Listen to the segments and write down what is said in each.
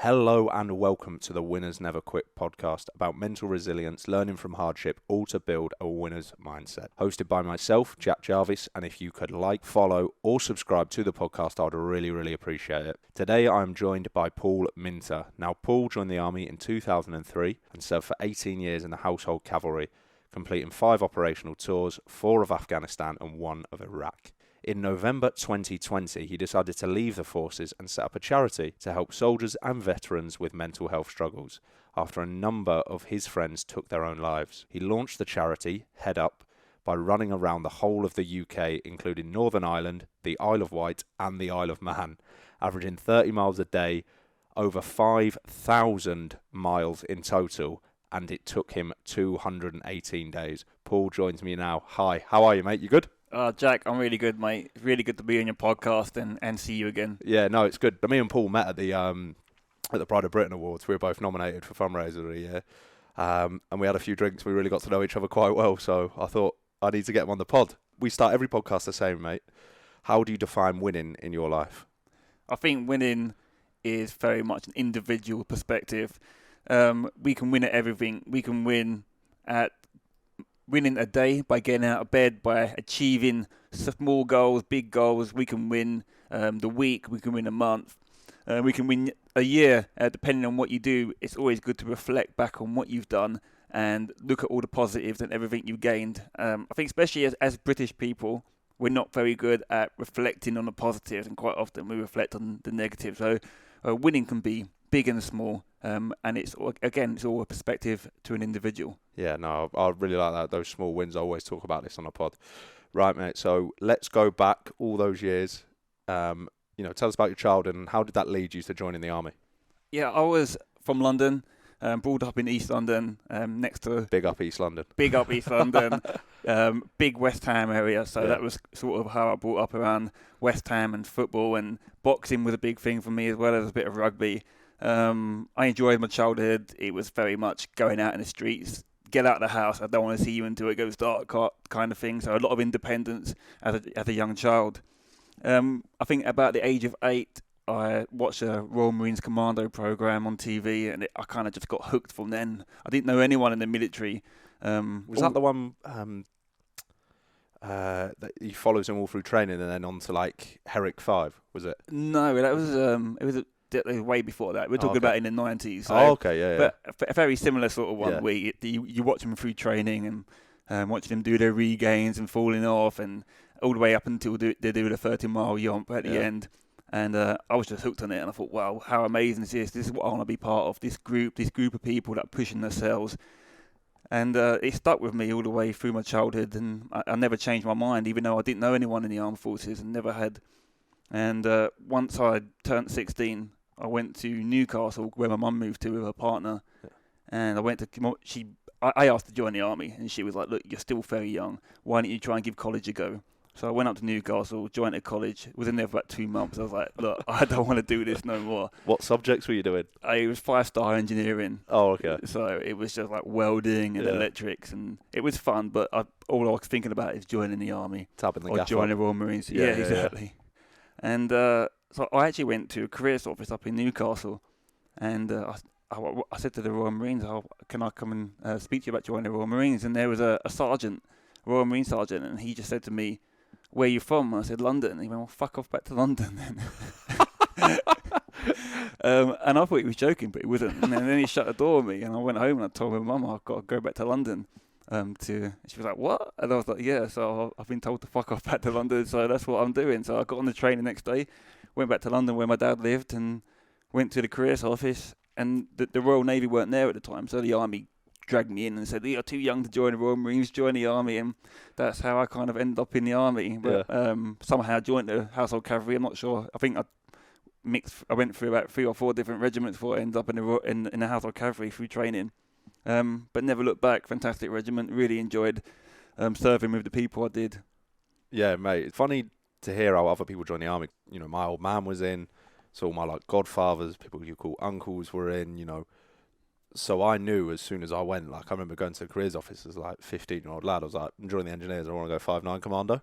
Hello and welcome to the Winners Never Quit podcast about mental resilience, learning from hardship, all to build a winner's mindset. Hosted by myself, Jack Jarvis, and if you could like, follow or subscribe to the podcast, I'd really appreciate it. Today I'm joined by Paul Minter. Now Paul joined the army in 2003 and served for 18 years in the Household Cavalry, completing 5 operational tours, 4 of Afghanistan and 1 of Iraq. In November 2020, he decided to leave the forces and set up a charity to help soldiers and veterans with mental health struggles after a number of his friends took their own lives. He launched the charity, Head Up, by running around the whole of the UK, including Northern Ireland, the Isle of Wight and the Isle of Man, averaging 30 miles a day, over 5,000 miles in total, and it took him 218 days. Paul joins me now. Hi, how are you, mate? You good? Jack, I'm really good, mate. It's really good to be on your podcast and see you again. Yeah, no, it's good. Me and Paul met at the Pride of Britain Awards. We were both nominated for Fundraiser of the Year. And we had a few drinks. We really got to know each other quite well. So I thought I need to get him on the pod. We start every podcast the same, mate. How do you define winning in your life? I think winning is very much an individual perspective. We can win at everything. We can win at winning a day by getting out of bed, by achieving small goals, big goals. We can win the week, we can win a month, we can win a year, depending on what you do. It's always good to reflect back on what you've done and look at all the positives and everything you gained. I think especially as British people, we're not very good at reflecting on the positives, and quite often we reflect on the negatives. So winning can be big and small, and it's all a perspective to an individual. Yeah, no, I really like that. Those small wins. I always talk about this on a pod. Right, mate. So let's go back all those years. Tell us about your childhood and how did that lead you to joining the army? Yeah, I was from London, brought up in East London, next to Big up East London. Big West Ham area. So That was sort of how I brought up around West Ham, and football and boxing was a big thing for me, as well as a bit of rugby. I enjoyed my childhood. It was very much going out in the streets, get out of the house, I don't want to see you until it goes dark kind of thing. So a lot of independence as a young child. I think about the age of 8, I watched a Royal Marines Commando program on TV, and I kind of just got hooked from then. I didn't know anyone in the military. Was that the one that he follows him all through training and then on to like Herrick 5, was it? No, that was it was way before that. We're talking about in the 90s. So, yeah. But a very similar sort of one, Yeah. where you watch them through training and watching them do their regains and falling off, and all the way up until they do the 30-mile yomp at the end. And I was just hooked on it, and I thought, wow, how amazing is this? This is what I want to be part of, this group of people that are pushing themselves. And it stuck with me all the way through my childhood, and I never changed my mind, even though I didn't know anyone in the armed forces and never had. And once I turned 16, I went to Newcastle, where my mum moved to with her partner, and I asked to join the army, and she was like, look, you're still very young, why don't you try and give college a go? So I went up to Newcastle, joined a college, was in there for about 2 months. I was like, look, I don't want to do this no more. What subjects were you doing? It was 5-star engineering. Oh, okay. So it was just like welding and electrics, and it was fun, but all I was thinking about is joining the army. Tapping the or gaff joining up. the Royal Marines. Yeah, exactly. Yeah. And so I actually went to a careers office up in Newcastle, and I said to the Royal Marines, can I come and speak to you about joining the Royal Marines? And there was a sergeant, Royal Marine sergeant, and he just said to me, where are you from? And I said, London. And he went, well, fuck off back to London then. And I thought he was joking, but he wasn't. And then he shut the door on me, and I went home and I told my mum I've got to go back to London. She was like, what? And I was like, yeah, so I've been told to fuck off back to London, so that's what I'm doing. So I got on the train the next day, went back to London where my dad lived, and went to the careers office, and the Royal Navy weren't there at the time, so the army dragged me in and said, you're too young to join the Royal Marines, join the army. And that's how I kind of ended up in the army. But somehow I joined the Household Cavalry. I'm not sure. I think I went through about 3 or 4 different regiments before I ended up in the Household Cavalry through training. But never looked back. Fantastic regiment. Really enjoyed serving with the people I did. Yeah, mate. It's funny to hear how other people join the army. My old man was in, so all my godfathers, people you call uncles, were in. So I knew as soon as I went, I remember going to the careers office as 15-year-old lad. I was like, I'm joining the engineers. I want to go 5'9" commando.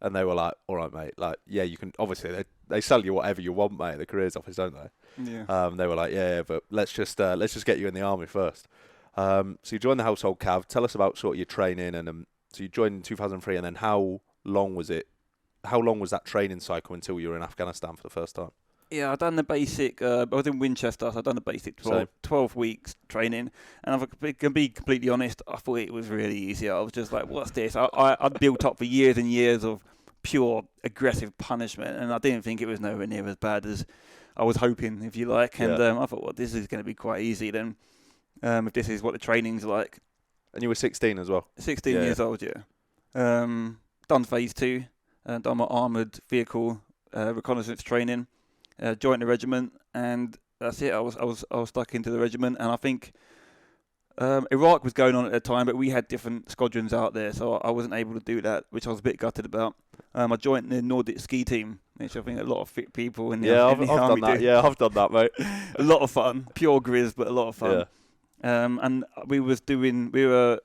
And they were like, all right, mate. You can, obviously, they sell you whatever you want, mate, at the careers office, don't they? Yeah. They were like, yeah, but let's just get you in the army first. So you joined the household cav. Tell us about sort of your training, and so you joined in 2003, and then how long was it? How long was that training cycle until you were in Afghanistan for the first time? Yeah, I've done the basic. I was in Winchester, so I've done the basic 12 weeks training. And if I can be completely honest, I thought it was really easy. I was just like, what's this? I'd built up for years and years of pure aggressive punishment, and I didn't think it was nowhere near as bad as I was hoping, if you like. And I thought, well, this is going to be quite easy then, if this is what the training's like. And you were 16 as well? 16 years old, yeah. Done phase 2, done my armoured vehicle reconnaissance training. Joined the regiment, and that's it. I was stuck into the regiment, and I think Iraq was going on at the time, but we had different squadrons out there, so I wasn't able to do that, which I was a bit gutted about. I joined the Nordic ski team, which I think a lot of fit people in the I've army done that. do. Yeah, I've done that, mate. A lot of fun, pure grizz, but a lot of fun. Yeah. And we were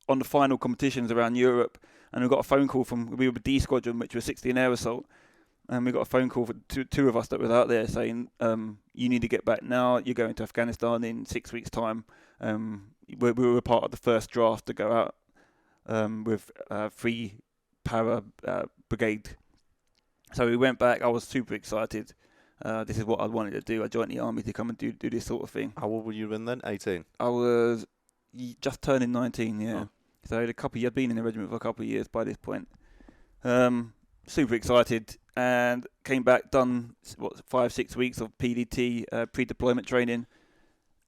on the final competitions around Europe, and we got a phone call we were D Squadron, which was 16 Air Assault. And we got a phone call for two of us that was out there saying, you need to get back now. You're going to Afghanistan in 6 weeks' time. We were part of the first draft to go out with 3 para brigade. So we went back. I was super excited. This is what I wanted to do. I joined the army to come and do this sort of thing. How old were you then? 18? I was just turning 19, yeah. Oh. So I'd been in the regiment for a couple of years by this point. Super excited. And came back, done 5-6 weeks of PDT, pre-deployment training,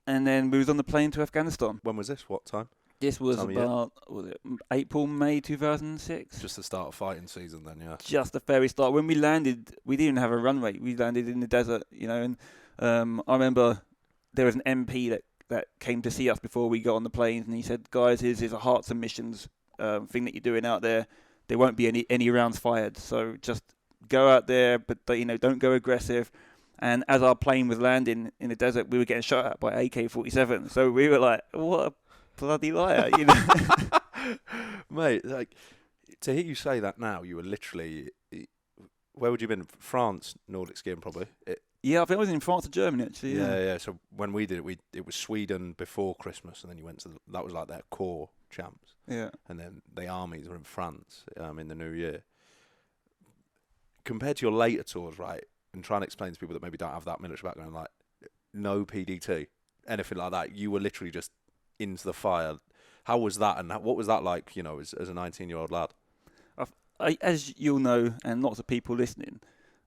and then we was on the plane to Afghanistan. When was this? What time? This was about April, May 2006. Just the start of fighting season then, yeah. Just the very start. When we landed, we didn't have a runway. We landed in the desert, and I remember there was an MP that came to see us before we got on the planes, and he said, guys, here's a hearts and missions thing that you're doing out there. There won't be any rounds fired, so just go out there, but don't go aggressive. And as our plane was landing in the desert, we were getting shot at by AK-47. So we were like, "What a bloody liar!" Mate, like to hear you say that now, you were literally. Where would you have been? France, Nordic skiing, probably. Yeah, I think I was in France or Germany actually. Yeah. So when we did it, it was Sweden before Christmas, and then you went to that was like their core champs. Yeah. And then the armies were in France in the new year. Compared to your later tours, right, and trying to explain to people that maybe don't have that military background, like no PDT, anything like that, you were literally just into the fire. How was that, and what was that like, as a 19-year-old lad? As you'll know, and lots of people listening,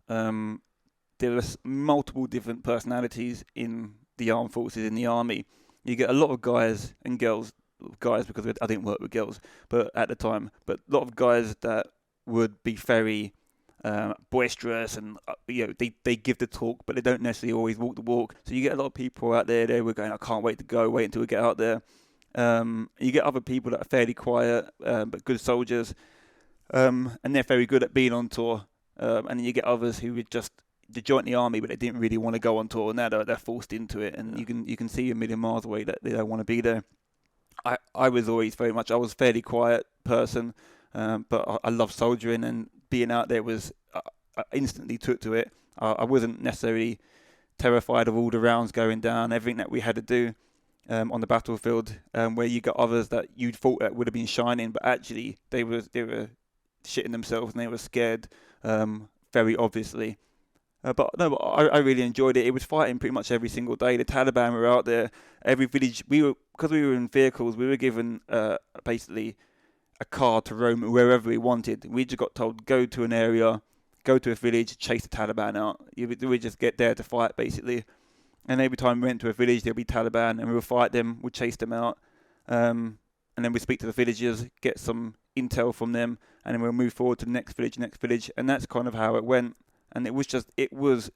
there are multiple different personalities in the armed forces, in the army. You get a lot of guys and girls, because I didn't work with girls, but at the time, but a lot of guys that would be very boisterous, and they give the talk, but they don't necessarily always walk the walk. So you get a lot of people out there. They were going, I can't wait to go. Wait until we get out there. You get other people that are fairly quiet, but good soldiers, and they're very good at being on tour. And then you get others who would they joined the army, but they didn't really want to go on tour. Now they're forced into it, and you can see a million miles away that they don't want to be there. I was always I was a fairly quiet person, but I love soldiering, and being out there was, I instantly took to it. I wasn't necessarily terrified of all the rounds going down, everything that we had to do on the battlefield, where you got others that you'd thought that would have been shining, but actually they were shitting themselves and they were scared, very obviously. But I really enjoyed it. It was fighting pretty much every single day. The Taliban were out there. Every village, because we were in vehicles, we were given basically a car to roam wherever we wanted. We just got told, go to an area, go to a village, chase the Taliban out. We just get there to fight, basically. And every time we went to a village, there'd be Taliban, and we would fight them, we'd chase them out. And then we'd speak to the villagers, get some intel from them, and then we'll move forward to the next village. And that's kind of how it went. And it was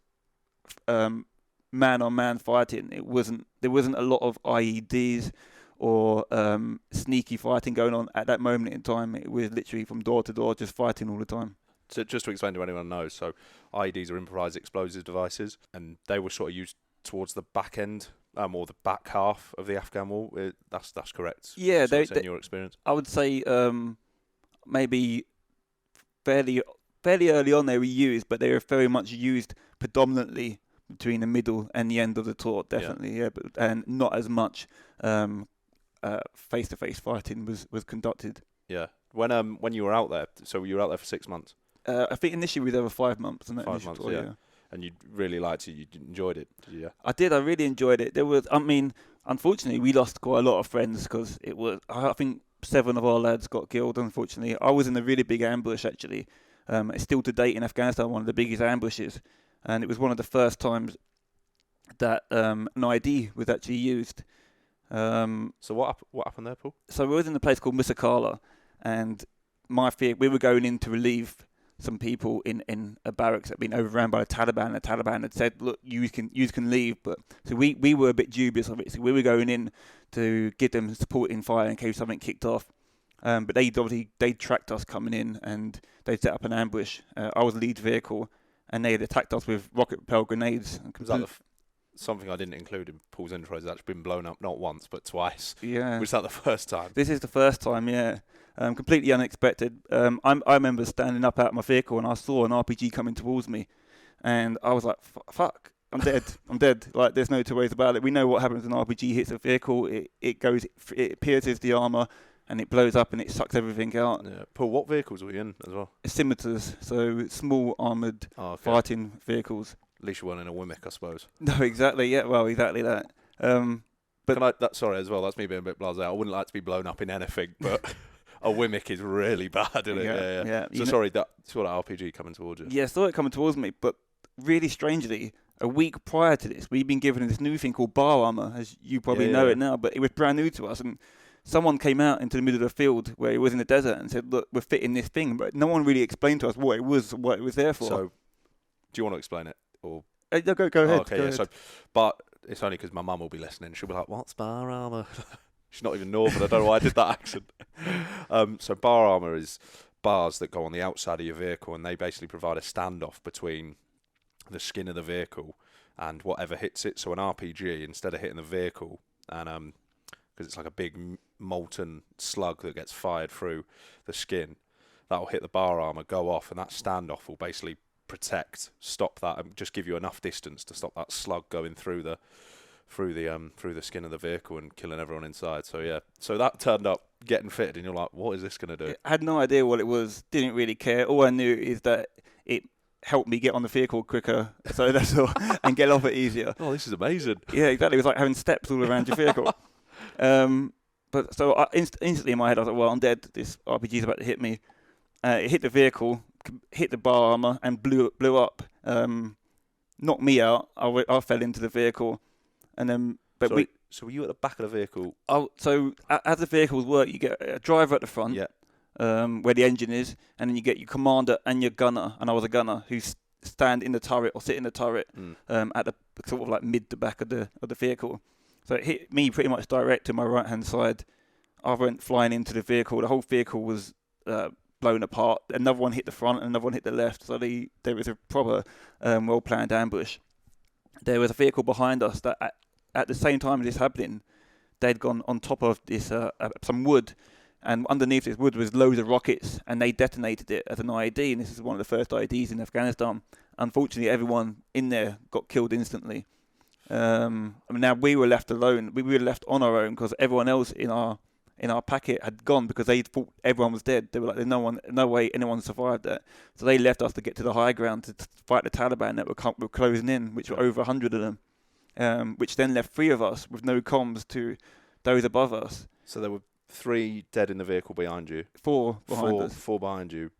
man-on-man fighting. There wasn't a lot of IEDs or sneaky fighting going on at that moment in time. It was literally from door to door, just fighting all the time. So just to explain to anyone who knows, so IEDs are improvised explosive devices, and they were sort of used towards the back end, or the back half of the Afghan wall. That's correct. Yeah, in your experience, I would say maybe fairly fairly early on they were used, but they were very much used predominantly between the middle and the end of the tour, definitely, and not as much face-to-face fighting was conducted. Yeah. When you were out there, so you were out there for 6 months? I think initially we were there for 5 months. And 5 months, tour, yeah. And you really liked it, you enjoyed it, did you? Yeah? I did, I really enjoyed it. Unfortunately, we lost quite a lot of friends because I think 7 of our lads got killed, unfortunately. I was in a really big ambush, actually. It's still to date in Afghanistan one of the biggest ambushes. And it was one of the first times that an ID was actually used. So what happened there, Paul? So we was in a place called Musakala, and we were going in to relieve some people in a barracks that had been overrun by the Taliban. The Taliban had said, look, you can leave. But so we were a bit dubious of it. So we were going in to give them support in fire in case something kicked off. But they tracked us coming in, and they set up an ambush. I was the lead vehicle, and they had attacked us with rocket-propelled grenades. Was that something I didn't include in Paul's intro? Has actually been blown up not once but twice. Yeah. Was that the first time? This is the first time, yeah. Completely unexpected. I remember standing up out of my vehicle and I saw an RPG coming towards me, and I was like, "Fuck, I'm dead. I'm dead." Like, there's no two ways about it. We know what happens when an RPG hits a vehicle. It pierces the armor, and it blows up and it sucks everything out. Yeah. Paul, what vehicles were you in as well? Scimitars, so small armored fighting vehicles. At least you weren't in a Wimmick, I suppose. No, exactly. Yeah, well, exactly that. But sorry as well. That's me being a bit blasé. I wouldn't like to be blown up in anything, but a Wimmick is really bad, isn't it? Yeah. So sorry, saw that RPG coming towards you. Yeah, I saw it coming towards me, but really strangely, a week prior to this, we'd been given this new thing called bar armor, as you probably know it now, but it was brand new to us, and someone came out into the middle of the field where it was in the desert and said, look, we're fitting this thing, but no one really explained to us what it was there for. So, do you want to explain it? Or go ahead. Okay, go yeah. ahead. So, but it's only because my mum will be listening. She'll be like, "What's bar armor?" She's not even Northern. I don't know why I did that accent. So bar armor is bars that go on the outside of your vehicle, and they basically provide a standoff between the skin of the vehicle and whatever hits it. So an RPG, instead of hitting the vehicle, and because it's like a big molten slug that gets fired through the skin, that will hit the bar armor, go off, and that standoff will basically stop that, and just give you enough distance to stop that slug going through the skin of the vehicle and killing everyone inside. So yeah, so that turned up getting fitted, and you're like, what is this going to do? I had no idea what it was. Didn't really care. All I knew is that it helped me get on the vehicle quicker, so that's all, and get off it easier. Oh, this is amazing. Yeah, exactly. It was like having steps all around your vehicle. But so I instantly in my head I was like, well, I'm dead. This RPG's about to hit me. It hit the vehicle, hit the bar armor, and blew up. Knocked me out. I fell into the vehicle, and then. So were you at the back of the vehicle? So as the vehicles work, you get a driver at the front, where the engine is, and then you get your commander and your gunner. And I was a gunner who stand in the turret or sit in the turret at the sort of like mid to back of the vehicle. So it hit me pretty much direct to my right hand side. I went flying into the vehicle. The whole vehicle was blown apart. Another one hit the front and another one hit the left. So there was a proper well-planned ambush. There was a vehicle behind us that at the same time as this happening, they'd gone on top of this some wood, and underneath this wood was loads of rockets, and they detonated it as an IED, and this is one of the first IEDs in Afghanistan. Unfortunately, everyone in there got killed instantly. Now we were left alone. We were left on our own because everyone else in our packet had gone because they thought everyone was dead. They were like, "There's no way anyone survived that." So they left us to get to the high ground to fight the Taliban that were closing in, which were over 100 of them. Which then left 3 of us with no comms to those above us. So there were 3 dead in the vehicle behind you. 4 behind us. 4 behind you.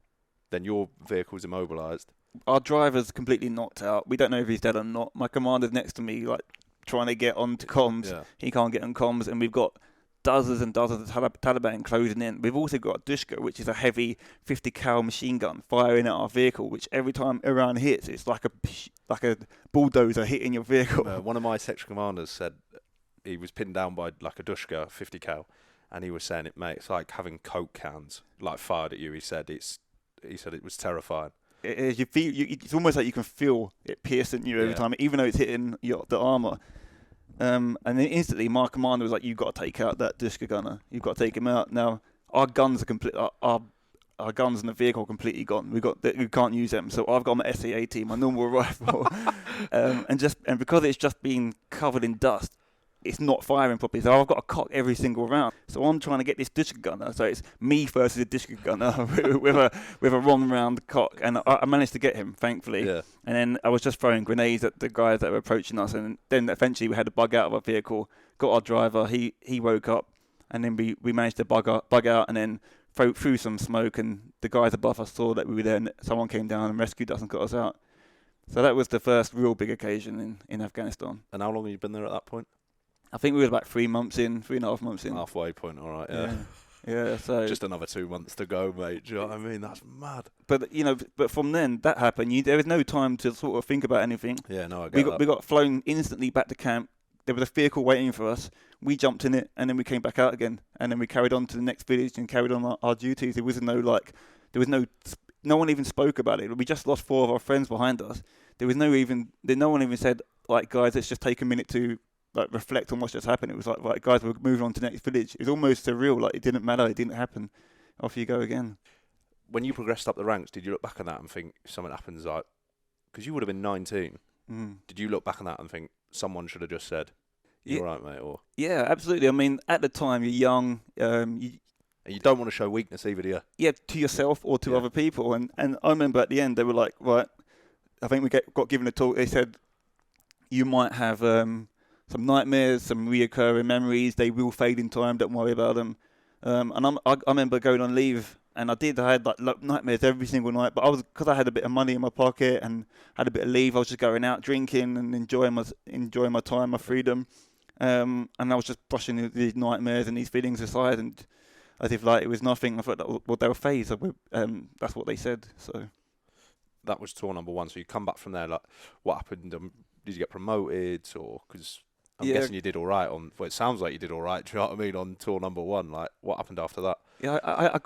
Then your vehicle's immobilised. Our driver's completely knocked out. We don't know if he's dead or not. My commander's next to me, like trying to get onto comms. Yeah. He can't get on comms, and we've got dozens and dozens of Taliban closing in. We've also got a Dushka, which is a heavy 50 cal machine gun firing at our vehicle, which every time a round hits, it's like a bulldozer hitting your vehicle. One of my section commanders said he was pinned down by like a Dushka 50 cal, and he was saying it's like having Coke cans like fired at you. He said it was terrifying. You feel it's almost like you can feel it piercing you every time, even though it's hitting the armor. And then instantly, my commander was like, "You've got to take out that Dushka gunner. You've got to take him out." Now, our guns are complete. Our our guns in the vehicle are completely gone. We can't use them. So I've got my S02, my normal rifle, and because it's just been covered in dust, it's not firing properly. So I've got to cock every single round. So I'm trying to get this district gunner. So it's me versus a district gunner with a wrong round cock, and I managed to get him, thankfully. Yeah. And then I was just throwing grenades at the guys that were approaching us, and then eventually we had to bug out of our vehicle. Got our driver. He woke up, and then we managed to bug out, and then through some smoke, and the guys above us saw that we were there, and someone came down and rescued us and got us out. So that was the first real big occasion in Afghanistan. And how long have you been there at that point? I think we were about 3.5 months in. Halfway point, all right, yeah. Yeah, so just another 2 months to go, mate. Do you know what I mean? That's mad. But but from then that happened. There was no time to sort of think about anything. Yeah, no, I get that. We got flown instantly back to camp. There was a vehicle waiting for us. We jumped in it, and then we came back out again, and then we carried on to the next village and carried on our duties. There was no one even spoke about it. We just lost 4 of our friends behind us. No one even said, like, guys, let's just take a minute to like reflect on what's just happened. It was like, right, guys, we're moving on to the next village. It was almost surreal. Like, it didn't matter. It didn't happen. Off you go again. When you progressed up the ranks, did you look back on that and think if something happens, like, because you would have been 19, did you look back on that and think someone should have just said, "You're right, mate"? Or yeah, absolutely. I mean, at the time, you're young. You don't want to show weakness either, do you? Yeah, to yourself or to other people. And I remember at the end, they were like, right, I think we got given a talk. They said, you might have some nightmares, some reoccurring memories. They will fade in time. Don't worry about them. And I remember going on leave, and I had like nightmares every single night. But because I had a bit of money in my pocket and had a bit of leave, I was just going out drinking and enjoying my time, my freedom. And I was just brushing these nightmares and these feelings aside, and as if like it was nothing. I thought they were phased. That's what they said. So that was tour number 1. So you come back from there. Like, what happened? Did you get promoted, or because I'm guessing you did all right on? Well, it sounds like you did all right. Do you know what I mean? On tour number 1, like, what happened after that? Yeah, I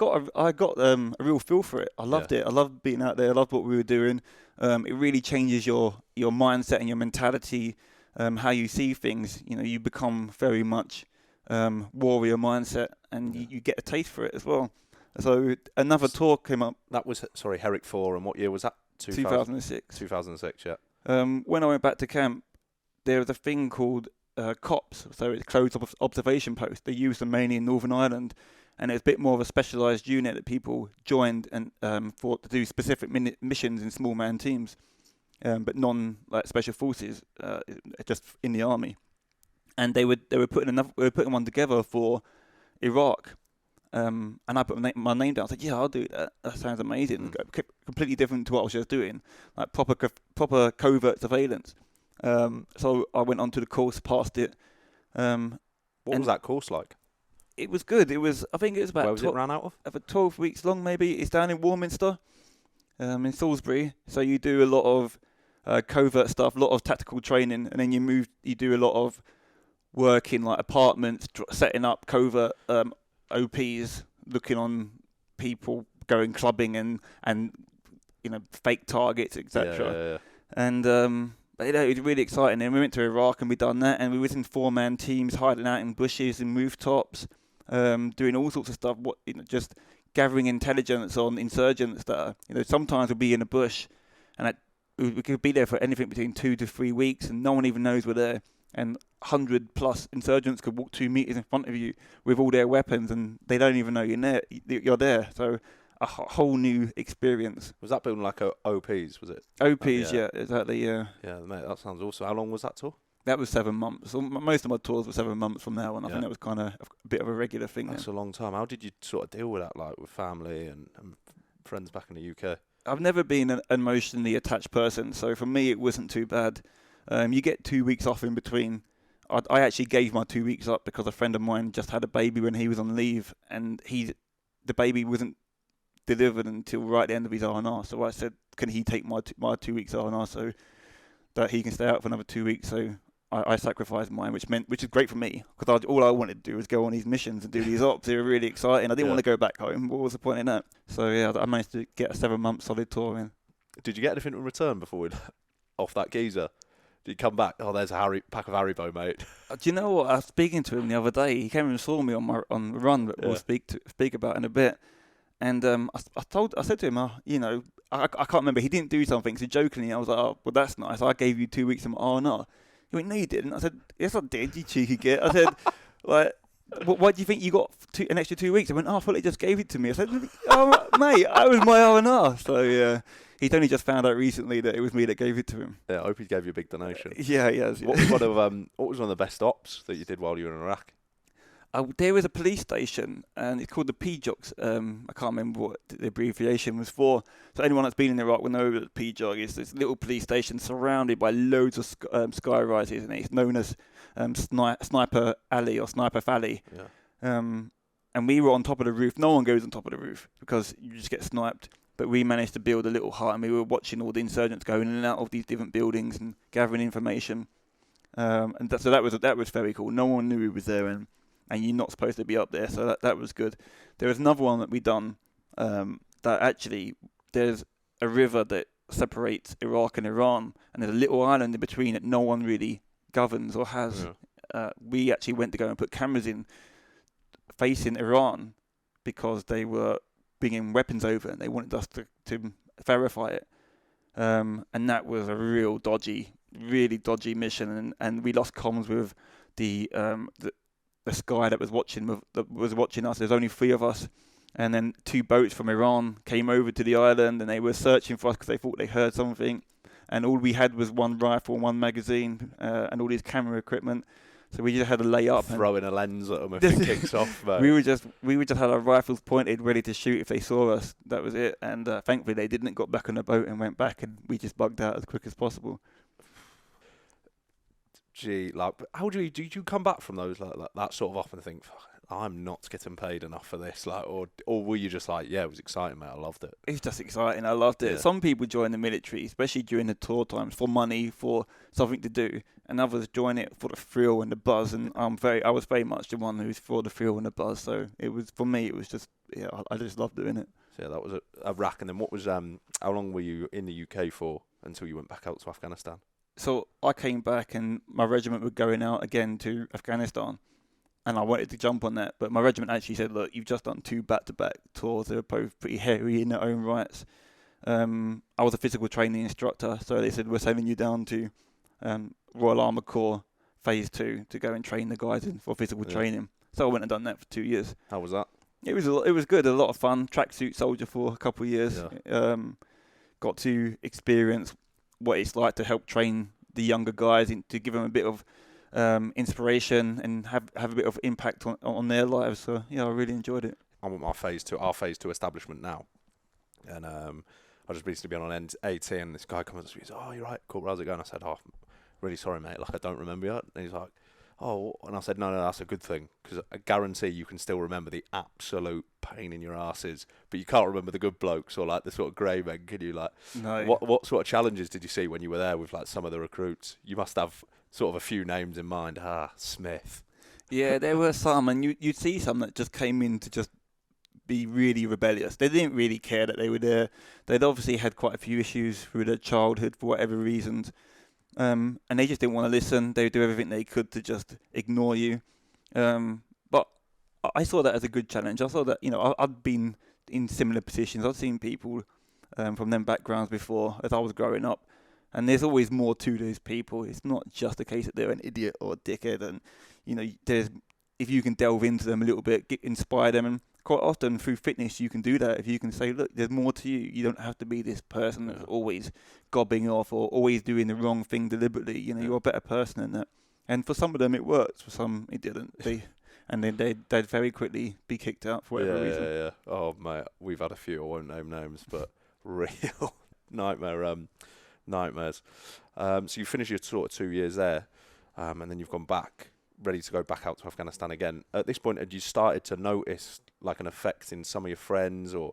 got a real feel for it. I loved it. I loved being out there. I loved what we were doing. It really changes your mindset and your mentality, how you see things. You become very much warrior mindset, and you get a taste for it as well. So another tour came up. That was, Herrick 4, and what year was that? 2006. 2006, yeah. When I went back to camp, there was a thing called COPS, so it's closed observation post. They used them mainly in Northern Ireland, and it's a bit more of a specialised unit that people joined and to do specific missions in small man teams, but non like special forces, just in the army. And they were putting one together for Iraq, and I put my name down. I said, "Yeah, I'll do that. That sounds amazing. Completely different to what I was just doing, like proper covert surveillance." So I went on to the course, passed it. What was that course like? It was good. I think it was about. Where was it ran out of? About 12 weeks long, maybe. It's down in Warminster, in Salisbury. So you do a lot of covert stuff, a lot of tactical training, and then you do a lot of work in like apartments, setting up covert OPs, looking on people going clubbing and fake targets, etc. Yeah. And but it was really exciting. And we went to Iraq and we done that, and we was in 4-man teams, hiding out in bushes and rooftops, doing all sorts of stuff. Just gathering intelligence on insurgents that sometimes we'll be in a bush, and we could be there for anything between 2 to 3 weeks, and no one even knows we're there. And 100+ insurgents could walk 2 meters in front of you with all their weapons, and they don't even know you're there. So a whole new experience. Was that building like OPs? Was it? OPs, yeah, exactly, yeah. Yeah, mate, that sounds awesome. How long was that tour? That was 7 months. So most of my tours were 7 months from now, and I think that was kind of a bit of a regular thing. That's a long time. How did you sort of deal with that, like with family and friends back in the UK? I've never been an emotionally attached person, so for me it wasn't too bad. You get 2 weeks off in between. I actually gave my 2 weeks up because a friend of mine just had a baby when he was on leave, and the baby wasn't delivered until right at the end of his R&R. So I said, can he take my 2 weeks R&R so that he can stay out for another 2 weeks? So I sacrificed mine, which is great for me, because all I wanted to do was go on these missions and do these ops. They were really exciting. I didn't want to go back home. What was the point in that? So yeah, I managed to get a 7-month solid tour in. Did you get anything in return before we'd off that geezer? Did you come back? Oh, there's a pack of Haribo, mate. Do you know what? I was speaking to him the other day. He came and saw me on the run, that we'll speak about in a bit. And I said to him, I can't remember. He didn't do something. So jokingly, I was like, oh, well, that's nice. I gave you 2 weeks of R&R. He went, no, you didn't. I said, yes, I did, you cheeky git. I said, like, why do you think you got an extra 2 weeks? I went, oh, I thought they just gave it to me. I said, oh, mate, I was my R&R. So, yeah, he's only just found out recently that it was me that gave it to him. Yeah, I hope he gave you a big donation. Yeah, he has. What was one of the best ops that you did while you were in Iraq? There was a police station, and it's called the PJOGs. I can't remember what the abbreviation was for. So anyone that's been in Iraq will know that the PJOG is this little police station surrounded by loads of sky rises, and it's known as Sniper Alley or Sniper Valley. Yeah. And we were on top of the roof. No one goes on top of the roof because you just get sniped. But we managed to build a little hut, and we were watching all the insurgents going in and out of these different buildings and gathering information. So that was very cool. No one knew we was there, and you're not supposed to be up there, so that was good. There was another one that we done that actually there's a river that separates Iraq and Iran, and there's a little island in between that no one really governs or has. Yeah. We actually went to go and put cameras in facing Iran because they were bringing weapons over and they wanted us to verify it. And that was a really dodgy mission, and we lost comms with the sky that was watching us. There's only 3 of us, and then 2 boats from Iran came over to the island, and they were searching for us because they thought they heard something. And all we had was 1 rifle, 1 magazine, and all this camera equipment. So we just had to lay up, throwing a lens at them if it kicks off. Mate. We were just had our rifles pointed, ready to shoot if they saw us. That was it. And thankfully they didn't. Got back on the boat and went back, and we just bugged out as quick as possible. Gee, like, how do you come back from those like that sort of off and think, fuck, I'm not getting paid enough for this, like, or were you just like, yeah, it was exciting, mate, I loved it? It's just exciting, I loved it. Yeah. Some people join the military, especially during the tour times, for money, for something to do, and others join it for the thrill and the buzz. And I was very much the one who was for the thrill and the buzz. So it was, for me, it was just, yeah, I just loved doing it. So yeah, that was Iraq. And then what was how long were you in the UK for until you went back out to Afghanistan? So I came back and my regiment were going out again to Afghanistan, and I wanted to jump on that, but my regiment actually said, look, you've just done 2 back-to-back tours. They were both pretty hairy in their own rights. I was a physical training instructor, so they said, we're sending you down to Royal Armoured Corps Phase 2 to go and train the guys for physical training. So I went and done that for 2 years. How was that? It was good, a lot of fun. Tracksuit soldier for a couple of years. Yeah. Got to experience what it's like to help train the younger guys, to give them a bit of inspiration and have a bit of impact on their lives. So yeah, I really enjoyed it. I'm at our phase 2 establishment now, and I just recently been on AT, and this guy comes up to me and says, "Oh, you're right, cool. How's it going?" I said, "Oh, really sorry, mate. Like, I don't remember you." And he's like, "Oh," and I said, "No, that's a good thing, because I guarantee you can still remember the absolute pain in your asses, but you can't remember the good blokes or like the sort of grey men, can you?" Like, no. What sort of challenges did you see when you were there with like some of the recruits? You must have sort of a few names in mind. Smith. Yeah, there were some, and you'd see some that just came in to just be really rebellious. They didn't really care that they were there. They'd obviously had quite a few issues through their childhood for whatever reasons. And they just didn't want to listen. They would do everything they could to just ignore you. But I saw that as a good challenge. I saw that, I'd been in similar positions. I'd seen people from them backgrounds before as I was growing up. And there's always more to those people. It's not just a case that they're an idiot or a dickhead. And, if you can delve into them a little bit, inspire them. And quite often through fitness, you can do that. If you can say, look, there's more to you. You don't have to be this person that's always gobbing off or always doing the wrong thing deliberately. You're a better person than that. And for some of them, it worked. For some, it didn't. They'd very quickly be kicked out for whatever reason. Yeah. Oh, mate, we've had a few. I won't name names, but real nightmares. So you finished your sort of 2 years there, and then you've gone back, ready to go back out to Afghanistan again. At this point, had you started to notice like an effect in some of your friends, or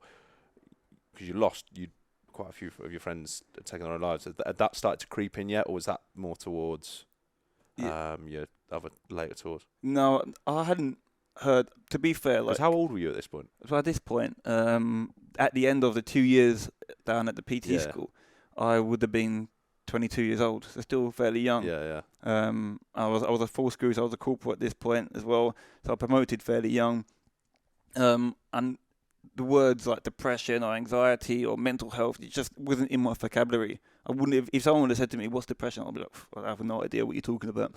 because you quite a few of your friends had taken their own lives? Had that started to creep in yet, or was that more towards your other later tours? No, I hadn't heard. To be fair, like, how old were you at this point? So at this point, at the end of the 2 years down at the PT school, I would have been 22 years old, so still fairly young. Yeah. I was a full screw, so I was a corporal at this point as well. So I promoted fairly young. And the words like depression or anxiety or mental health, it just wasn't in my vocabulary. I wouldn't have, if someone would have said to me, "What's depression?" I'd be like, "I have no idea what you're talking about."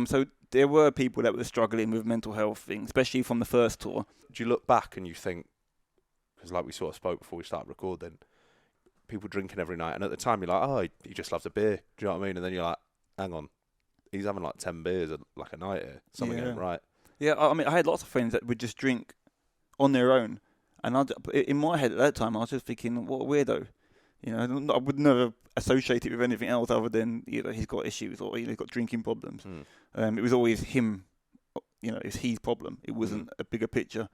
So there were people that were struggling with mental health things, especially from the first tour. Do you look back and you think, because like we sort of spoke before we started recording, people drinking every night, and at the time you're like, oh, he just loves a beer. Do you know what I mean? And then you're like, hang on, he's having like 10 beers like a night here. Something ain't right. Yeah, I mean, I had lots of friends that would just drink on their own, and in my head at that time, I was just thinking, what a weirdo. You know, I would never associate it with anything else other than either he's got issues or he's got drinking problems. It was always him. You know, it's his problem. It wasn't a bigger picture.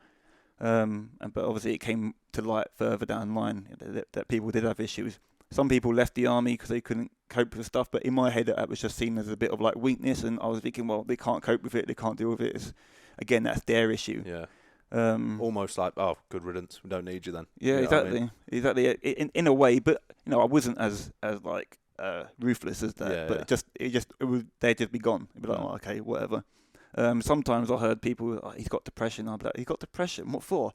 But obviously it came to light further down the line that people did have issues. Some people left the army because they couldn't cope with stuff, but in my head that was just seen as a bit of like weakness, and I was thinking, well, they can't cope with it, they can't deal with it. Again, that's their issue. Yeah. Almost like, oh, good riddance, we don't need you then. Yeah, you know exactly. In a way, but you know, I wasn't as like ruthless as that. But they'd just be gone. It'd be like, oh, okay, whatever. Sometimes I heard people, oh, he's got depression. I'd be like, he's got depression? What for?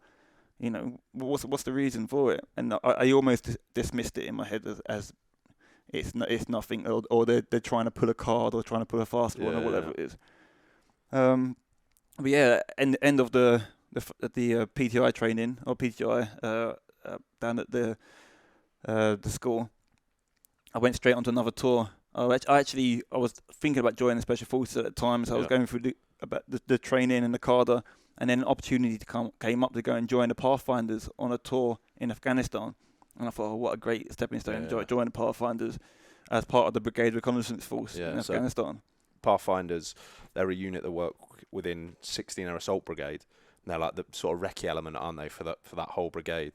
You know, what's the reason for it? And I almost dismissed it in my head as it's nothing, or they're trying to pull a card or trying to pull a fast one or whatever it is. But yeah, end of the PTI training or PTI down at the school, I went straight onto another tour. I was thinking about joining the Special Forces at the time, so I was going through the training and the cadre, and then an opportunity came up to go and join the Pathfinders on a tour in Afghanistan. And I thought, oh, what a great stepping stone to join the Pathfinders as part of the Brigade Reconnaissance Force in Afghanistan. Pathfinders, they're a unit that work within 16 Air Assault Brigade. And they're like the sort of recce element, aren't they, for that whole brigade?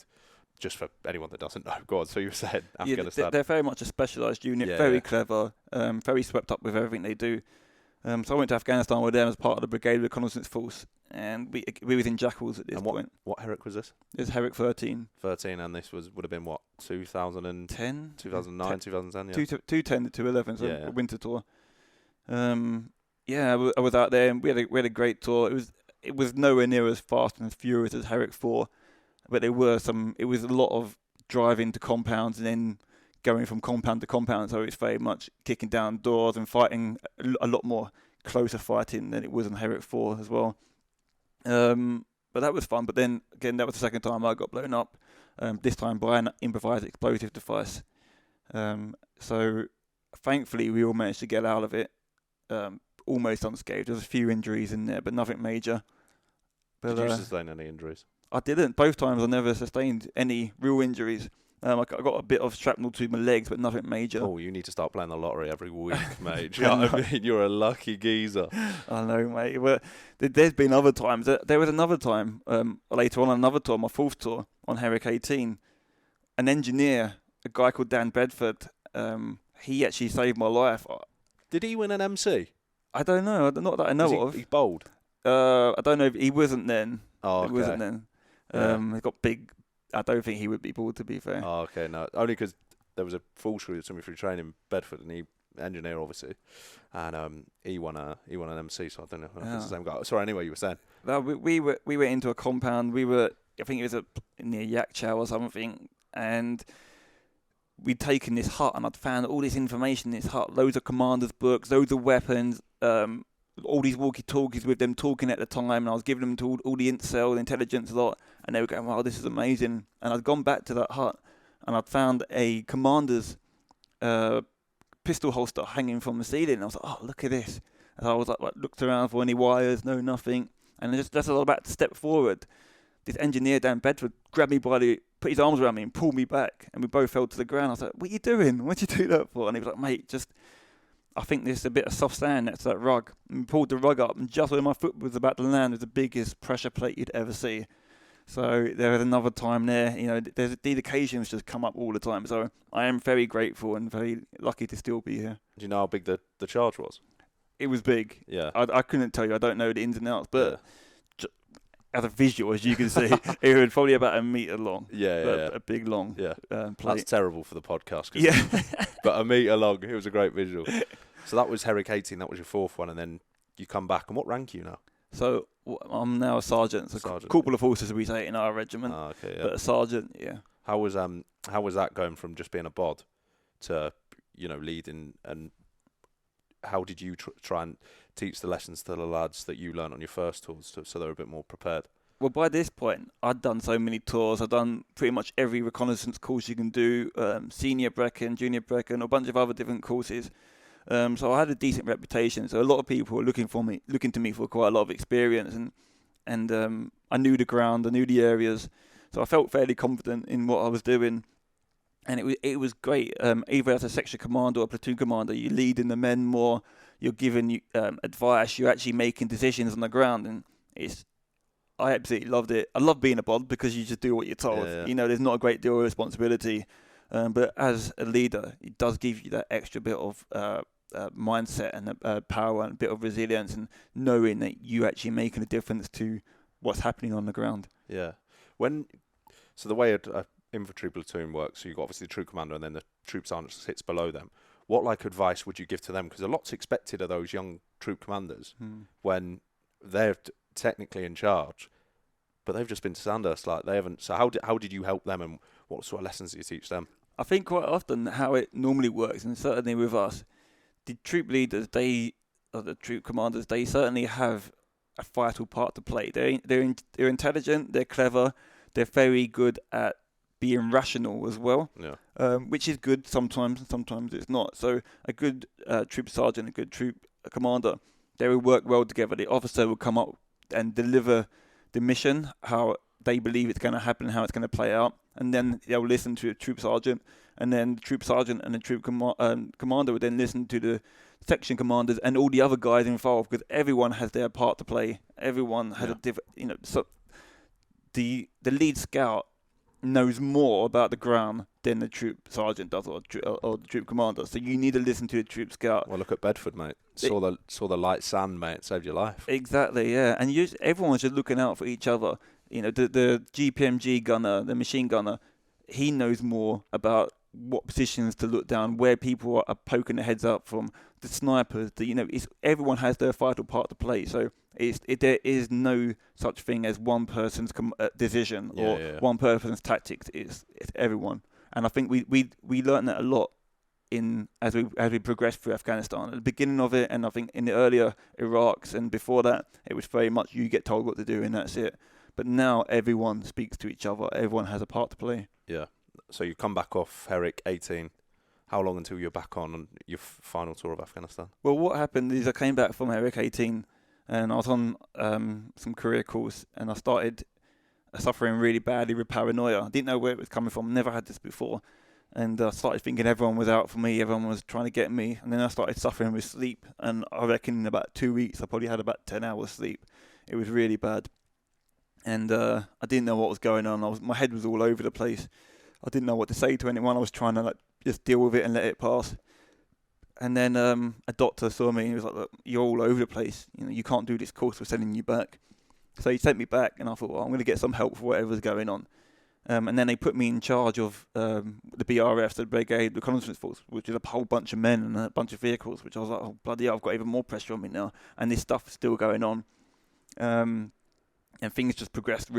Just for anyone that doesn't know. Go on, so you were saying Afghanistan. Yeah, they're very much a specialised unit, very clever, very swept up with everything they do. So I went to Afghanistan with them as part of the Brigade Reconnaissance Force, and we was in Jackals at this point. What Herrick was this? It was Herrick 13. 13, and this would have been what, 2010? 2009, 2010, yeah. 210 to 211, so a winter tour. I was out there, and we had a great tour. It was nowhere near as fast and as furious as Herrick 4, but it was a lot of driving to compounds and then going from compound to compound, so it's very much kicking down doors and fighting, a lot more closer fighting than it was in Herrick 4 as well. But that was fun, but then again, that was the second time I got blown up, this time by an improvised explosive device. So thankfully we all managed to get out of it, almost unscathed. There was a few injuries in there, but nothing major. But, did you sustain any injuries? I didn't. Both times I never sustained any real injuries. I got a bit of shrapnel to my legs, but nothing major. Oh, you need to start playing the lottery every week, mate. Do you know what I mean? You're a lucky geezer. I know, mate. Well, there's been other times. There was another time later on another tour, my fourth tour on Herrick 18. An engineer, a guy called Dan Bedford, he actually saved my life. Did he win an MC? I don't know. Not that I know of. He's bold. I don't know. He wasn't then. Oh, okay. He wasn't then. He got big. I don't think he would be bald, to be fair. Oh, okay. No, only because there was a full crew that took me through training in Bedford, and he engineer obviously, and he won an MC. So I don't know if it's the same guy. Sorry. Anyway, you were saying. Well, we went into a compound. I think it was near Yakchow or something, and we'd taken this hut, and I'd found all this information in this hut, loads of commanders' books, loads of weapons, all these walkie-talkies with them talking at the time, and I was giving them to all the intel, the intelligence lot, and they were going, wow, this is amazing. And I'd gone back to that hut, and I'd found a commander's pistol holster hanging from the ceiling. And I was like, oh, look at this. And I was like, looked around for any wires, no, nothing. And just as I was about to step forward, this engineer down Bedford grabbed me put his arms around me and pulled me back, and we both fell to the ground. I was like, what are you doing? What'd you do that for? And he was like, mate, I think there's a bit of soft sand next to that rug. And we pulled the rug up, and just where my foot was about to land was the biggest pressure plate you'd ever see. So there was another time there. You know, these occasions just come up all the time. So I am very grateful and very lucky to still be here. Do you know how big the charge was? It was big. Yeah. I couldn't tell you. I don't know the ins and outs, but as a visual, as you can see, it was probably about 1 metre long. Yeah. A big, long plate. That's terrible for the podcast. Yeah. But 1 metre long, it was a great visual. So that was Herrick 18, that was your fourth one, and then you come back. And what rank are you now? So I'm now a sergeant. So Sergeant. corporal of horses, we say in our regiment. Okay, yeah. But a sergeant, yeah. How was that going from just being a bod to leading, and how did you try and teach the lessons to the lads that you learnt on your first tours so they were a bit more prepared? Well, by this point, I'd done so many tours. I'd done pretty much every reconnaissance course you can do, senior Brecken, junior Brecken, a bunch of other different courses. So I had a decent reputation. So a lot of people were looking to me for quite a lot of experience, and I knew the ground, I knew the areas, so I felt fairly confident in what I was doing. And it was great. Either as a section commander or a platoon commander, you're leading the men more, you're giving advice, you're actually making decisions on the ground, and I absolutely loved it. I love being a bod because you just do what you're told. Yeah. There's not a great deal of responsibility, but as a leader, it does give you that extra bit of mindset and power and a bit of resilience, and knowing that you actually making a difference to what's happening on the ground. Yeah. So the way a infantry platoon works, so you've got obviously the troop commander and then the troop sergeant sits below them. What advice would you give to them? Because a lot's expected of those young troop commanders when they're technically in charge, but they've just been to Sandhurst, they haven't. So how did you help them, and what sort of lessons did you teach them? I think quite often how it normally works, and certainly with us, the troop leaders, the troop commanders, they certainly have a vital part to play. They're intelligent, they're clever, they're very good at being rational as well, which is good sometimes, and sometimes it's not. So a good troop sergeant, a good troop commander, they will work well together. The officer will come up and deliver the mission, how they believe it's going to happen, how it's going to play out, and then they'll listen to a troop sergeant, and then the troop sergeant and the troop commander would then listen to the section commanders and all the other guys involved, because everyone has their part to play. Everyone has a different, so the lead scout knows more about the ground than the troop sergeant does, or the troop commander. So you need to listen to the troop scout. Well, look at Bedford, mate. Saw the light sand, mate. Saved your life. Exactly, yeah. And everyone's just looking out for each other. The GPMG gunner, the machine gunner, he knows more about what positions to look down, where people are poking their heads up from. The snipers, everyone has their vital part to play. So there is no such thing as one person's decision or one person's tactics. It's everyone. And I think we learned that a lot as we progressed through Afghanistan. At the beginning of it, and I think in the earlier Iraqs and before that, it was very much you get told what to do and that's it. But now everyone speaks to each other. Everyone has a part to play. Yeah. So you come back off Herrick 18. How long until you're back on your final tour of Afghanistan? Well, what happened is I came back from Herrick 18 and I was on some career course, and I started suffering really badly with paranoia. I didn't know where it was coming from. Never had this before. And I started thinking everyone was out for me. Everyone was trying to get me. And then I started suffering with sleep. And I reckon in about 2 weeks, I probably had about 10 hours sleep. It was really bad. And I didn't know what was going on. My head was all over the place. I didn't know what to say to anyone. I was trying to just deal with it and let it pass. And then a doctor saw me and he was like, "Look, you're all over the place. You can't do this course. We're sending you back." So he sent me back, and I thought, well, I'm going to get some help for whatever's going on. And then they put me in charge of the BRF, the Brigade Reconnaissance Force, which is a whole bunch of men and a bunch of vehicles, which I was like, oh, bloody hell, I've got even more pressure on me now. And this stuff is still going on. And things just progressed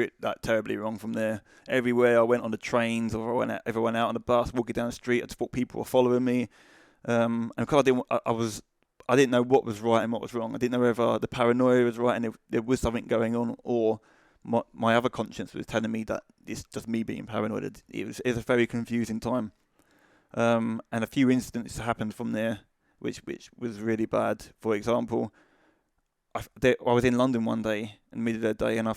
terribly wrong from there. Everywhere I went on the trains, or everyone out on the bus, walking down the street, I just thought people were following me. And because I didn't know what was right and what was wrong. I didn't know whether the paranoia was right and there was something going on, or my other conscience was telling me that it's just me being paranoid. It was a very confusing time. And a few incidents happened from there, which was really bad. For example, I was in London one day, in the middle of the day, and I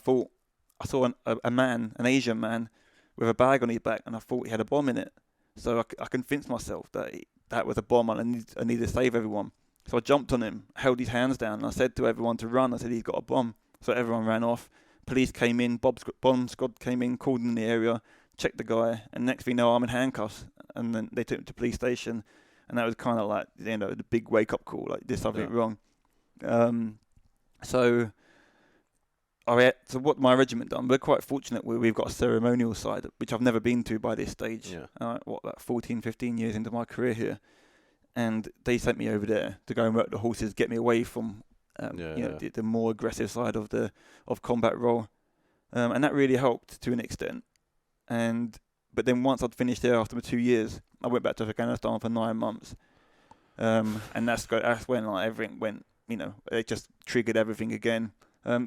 saw a man, an Asian man, with a bag on his back, and I thought he had a bomb in it. So I convinced myself that was a bomb, and I need to save everyone. So I jumped on him, held his hands down, and I said to everyone to run. I said, he's got a bomb. So everyone ran off. Police came in, bomb squad came in, called in the area, checked the guy, and next thing you know, I'm in handcuffs. And then they took him to police station, and that was kind of like, the big wake-up call, like, there's something wrong. So what my regiment done, we're quite fortunate we've got a ceremonial side, which I've never been to by this stage. About 14, 15 years into my career here. And they sent me over there to go and work the horses, get me away from the more aggressive side of combat role, and that really helped to an extent. But then once I'd finished there after 2 years, I went back to Afghanistan for 9 months, and that's when like everything went. It just triggered everything again,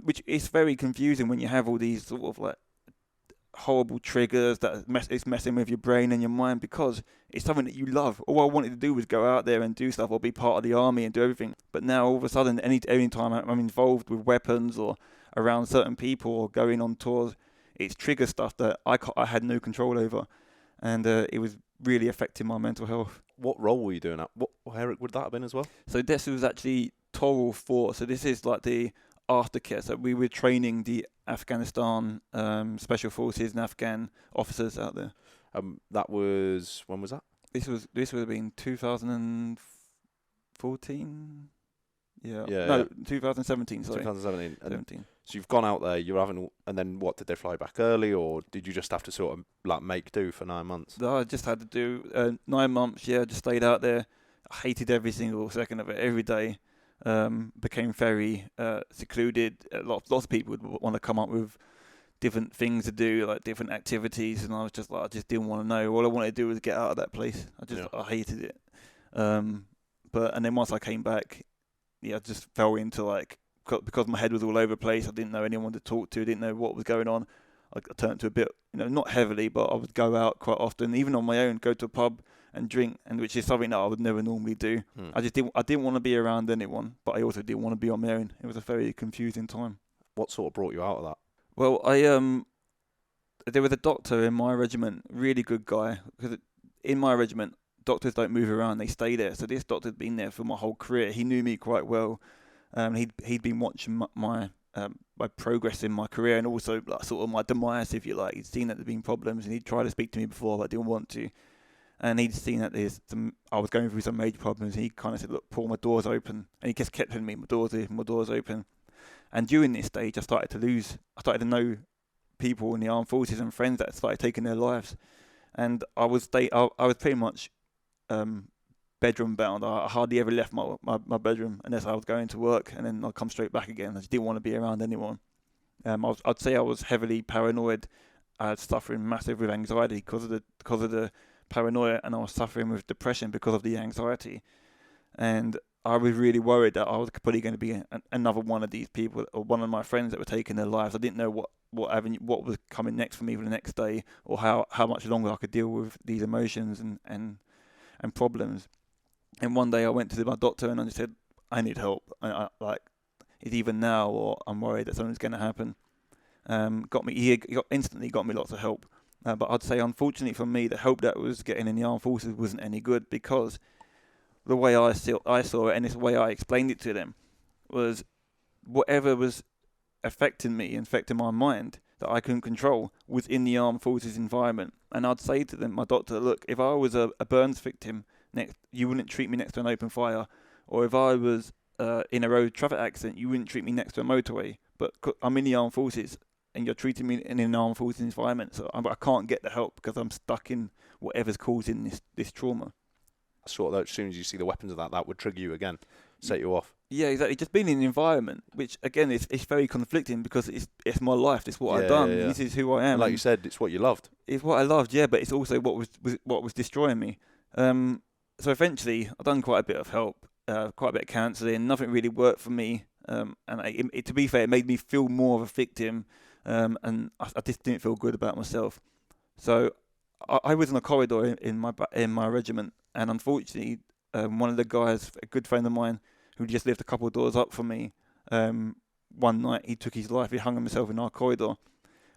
which is very confusing when you have all these sort of like horrible triggers that it's messing with your brain and your mind, because it's something that you love. All I wanted to do was go out there and do stuff or be part of the army and do everything. But now all of a sudden, any time I'm involved with weapons or around certain people or going on tours, it's trigger stuff that I had no control over, and it was really affecting my mental health. What role were you doing at? What Eric would that have been as well? So this was actually Toral 4. So this is like the aftercare. So we were training the Afghanistan special forces and Afghan officers out there. That was, when was that? This would have been 2014. Yeah. No, 2017. Sorry. 2017. So you've gone out there. And then what? Did they fly back early, or did you just have to sort of like make do for 9 months? No, I just had to do 9 months. Yeah, just stayed out there. I hated every single second of it. Every day. Became very secluded. Lots of people would want to come up with different things to do, like different activities, and I was just like, I just didn't want to know. All I wanted to do was get out of that place. I hated it. And then once I came back, I just fell into like, because my head was all over the place. I didn't know anyone to talk to. Didn't know what was going on. I turned to a bit, not heavily, but I would go out quite often, even on my own, go to a pub and drink, and which is something that I would never normally do. I didn't want to be around anyone, but I also didn't want to be on my own. It was a very confusing time. What sort of brought you out of that? Well, there was a doctor in my regiment, really good guy, because in my regiment, doctors don't move around, they stay there. So this doctor had been there for my whole career. He knew me quite well. He'd been watching my progress in my career, and also like sort of my demise, if you like. He'd seen that there'd been problems, and he'd tried to speak to me before, but I didn't want to. And he'd seen that I was going through some major problems. And he kind of said, "Look, Paul, my door's open." And he just kept telling me, "My door's open." And during this stage, I started to know people in the armed forces and friends that started taking their lives. And I was pretty much bedroom bound. I hardly ever left my bedroom unless I was going to work, and then I'd come straight back again. I just didn't want to be around anyone. I'd say I was heavily paranoid. I was suffering massive with anxiety because of the paranoia, and I was suffering with depression because of the anxiety. And I was really worried that I was probably going to be another one of these people, or one of my friends that were taking their lives. I didn't know what was coming next for me for the next day, or how much longer I could deal with these emotions and problems. And one day I went to my doctor and I just said, "I need help. It's either now or I'm worried that something's going to happen." He instantly got me lots of help. But I'd say, unfortunately for me, the help that was getting in the armed forces wasn't any good, because the way I saw it, and this way I explained it to them, was whatever was affecting me, affecting my mind, that I couldn't control, was in the armed forces environment. And I'd say to them, my doctor, "Look, if I was a burns victim, you wouldn't treat me next to an open fire. Or if I was in a road traffic accident, you wouldn't treat me next to a motorway. But I'm in the armed forces, and you're treating me in an armed forces environment, so I can't get the help because I'm stuck in whatever's causing this trauma." Sort of, as soon as you see the weapons of that would trigger you again, set you off. Yeah, exactly. Just being in the environment, which again it's very conflicting, because it's my life. It's what I've done. Yeah. This is who I am. And like you said, it's what you loved. It's what I loved, yeah. But it's also what was destroying me. So eventually, I've done quite a bit of help, quite a bit of counselling. Nothing really worked for me. And to be fair, it made me feel more of a victim. And I just didn't feel good about myself. So I was in a corridor in my regiment, and unfortunately, one of the guys, a good friend of mine, who just lived a couple of doors up from me, one night he took his life. He hung himself in our corridor,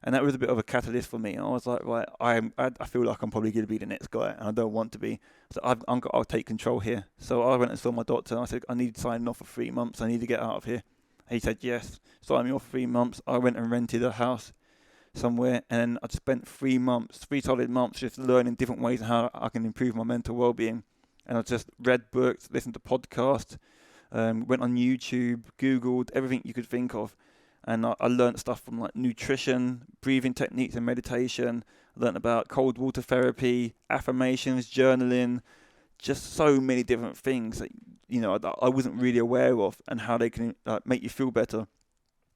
and that was a bit of a catalyst for me. And I was like, right, I feel like I'm probably going to be the next guy, and I don't want to be. So I'll take control here. So I went and saw my doctor, and I said, "I need to sign off for 3 months. I need to get out of here." He said, "Yes, sign me off for 3 months." I went and rented a house somewhere, and I spent 3 solid months just learning different ways on how I can improve my mental well-being. And I just read books, listened to podcasts, went on YouTube, Googled everything you could think of, and I learned stuff from like nutrition, breathing techniques and meditation. I learned about cold water therapy, affirmations, journaling, just so many different things that I wasn't really aware of, and how they can make you feel better.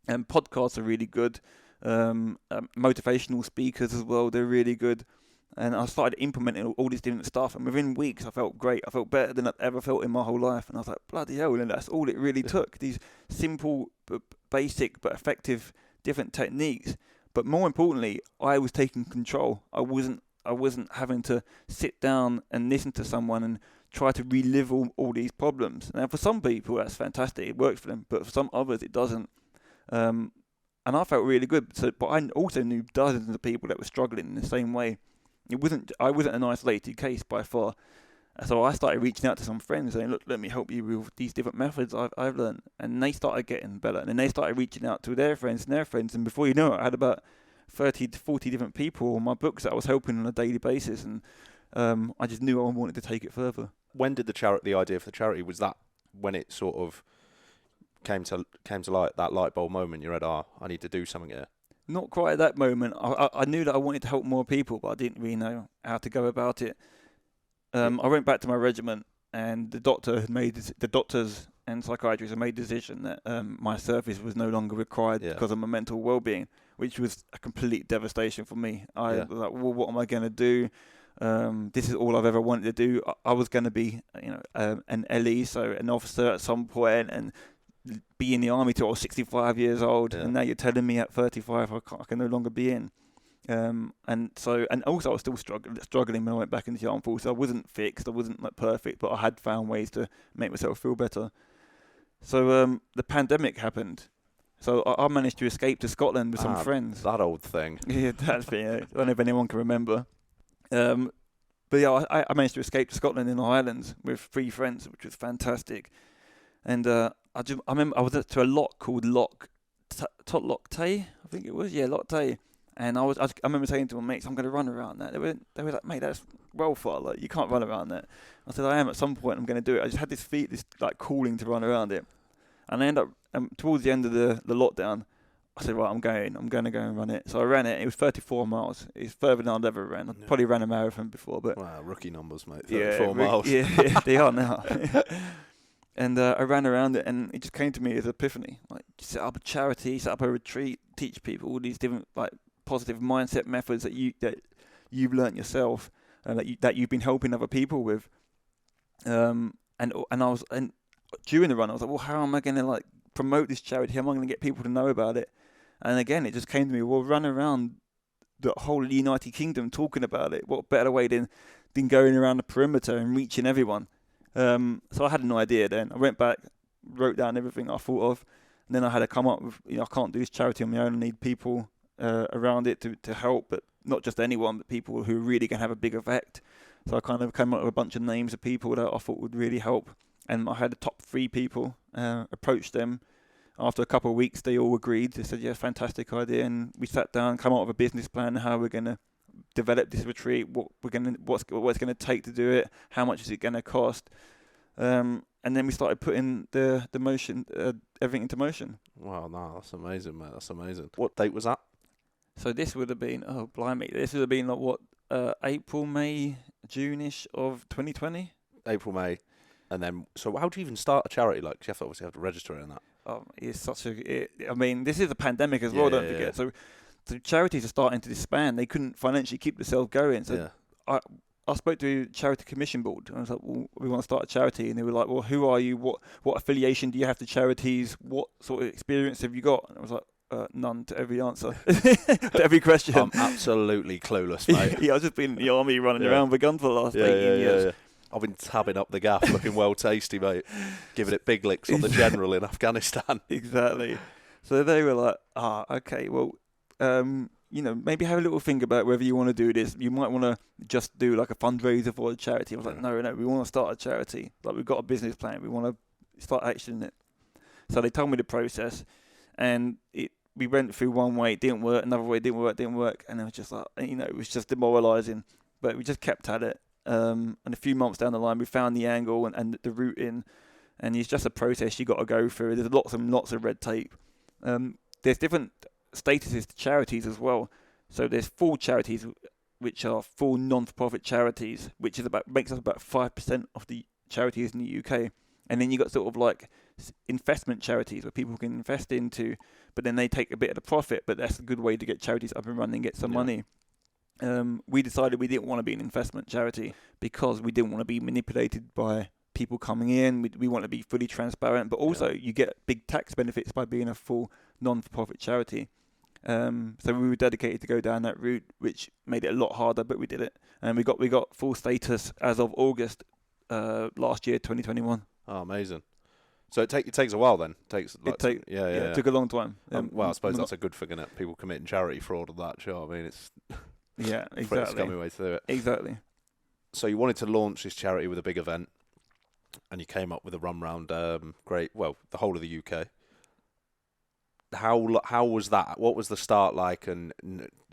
And podcasts are really good. Motivational speakers as well, they're really good. And I started implementing all this different stuff, and within weeks I felt great. I felt better than I've ever felt in my whole life. And I was like, bloody hell, and that's all it really took. These simple, basic, but effective different techniques. But more importantly, I was taking control. I wasn't having to sit down and listen to someone and try to relive all these problems. Now, for some people, that's fantastic. It works for them. But for some others, it doesn't. And I felt really good. But I also knew dozens of people that were struggling in the same way. I wasn't an isolated case by far. So I started reaching out to some friends saying, look, let me help you with these different methods I've learned. And they started getting better. And then they started reaching out to their friends. And before you know it, I had about 30 to 40 different people on my books that I was helping on a daily basis. And I just knew I wanted to take it further. When did the idea for the charity, was that when it sort of came to light, that light bulb moment? You read, I need to do something here. Not quite at that moment. I knew that I wanted to help more people, but I didn't really know how to go about it. I went back to my regiment, and the doctors and psychiatrists had made the decision that my service was no longer required because of my mental well-being, which was a complete devastation for me. I was like, well, what am I going to do? This is all I've ever wanted to do. I was going to be, an LE, so an officer at some point, and be in the army till I was 65 years old, and now you're telling me at 35 I can no longer be in. And also I was still struggling when I went back into the armed forces. I wasn't fixed, I wasn't perfect, but I had found ways to make myself feel better. So the pandemic happened. So I managed to escape to Scotland with some friends. That old thing. Yeah, that thing. I don't know if anyone can remember. But yeah, I managed to escape to Scotland in the Highlands with 3 friends, which was fantastic. And I remember I was to a lock called Loch Tay, I think it was. Yeah, Loch Tay. And I remember saying to my mates, I'm going to run around that. They were like, mate, that's well far. Like, you can't run around that. I said, I am at some point. I'm going to do it. I just had this calling to run around it. And I ended up towards the end of the lockdown. I said, right, I'm going to go and run it. So I ran it. It was 34 miles. It's further than I'd ever ran. I'd probably ran a marathon before, but wow, rookie numbers, mate. 34 miles. Yeah, they are now. And I ran around it, and it just came to me as an epiphany. Like, set up a charity, set up a retreat, teach people all these different positive mindset methods that you've learnt yourself, and that you've been helping other people with. And during the run, I was like, well, how am I going to promote this charity? How am I going to get people to know about it? And again, it just came to me, well, run around the whole United Kingdom talking about it. What better way than going around the perimeter and reaching everyone? So I had an idea then. I went back, wrote down everything I thought of, and then I had to come up with, I can't do this charity on my own. I need people around it to help, but not just anyone, but people who are really going to have a big effect. So I kind of came up with a bunch of names of people that I thought would really help. And I had the top 3 people, approached them. After a couple of weeks, they all agreed. They said, yeah, fantastic idea. And we sat down, come up with a business plan, how we're going to develop this retreat, what's it's going to take to do it, how much is it going to cost. And then we started putting the motion, everything into motion. Wow, no, that's amazing, mate. That's amazing. What date was that? So this would have been, this would have been April, May, June-ish of 2020? April, May. And then, so how do you even start a charity? Like, you obviously have to register it and that. It's this is a pandemic as well, don't forget. So charities are starting to disband. They couldn't financially keep themselves going. So I spoke to Charity Commission Board, and I was like, well, we want to start a charity. And they were like, well, who are you? What affiliation do you have to charities? What sort of experience have you got? And I was like, none to every answer, to every question. I'm absolutely clueless, mate. Yeah, I've just been in the army running around with a gun for the last 18 years. Yeah. I've been tabbing up the gaff, looking well tasty, mate. Giving it big licks on the general in Afghanistan. Exactly. So they were like, okay, well, maybe have a little think about whether you want to do this. You might want to just do like a fundraiser for a charity. I was like, no, we want to start a charity. Like, we've got a business plan. We want to start actioning it. So they told me the process, and we went through one way, it didn't work, another way, it didn't work. And it was just like, it was just demoralising. But we just kept at it. And a few months down the line, we found the angle and the route in, and it's just a process you got to go through. There's lots of red tape. There's different statuses to charities as well. So there's full charities, which are full non-for-profit charities, which is makes up about 5% of the charities in the UK. And then you got sort of like investment charities where people can invest into, but then they take a bit of the profit. But that's a good way to get charities up and running and get some money. We decided we didn't want to be an investment charity because we didn't want to be manipulated by people coming in. We want to be fully transparent, but also you get big tax benefits by being a full non-for-profit charity. So we were dedicated to go down that route, which made it a lot harder, but we did it, and we got full status as of August last year, 2021. Oh, amazing! So it takes a while then. It took a long time. Well, I suppose that's a good thing, innit? People committing charity fraud and that. You know what I mean? It's exactly. pretty scummy way to do it. Exactly. So you wanted to launch this charity with a big event, and you came up with a run round the whole of the UK. How was that? What was the start like? And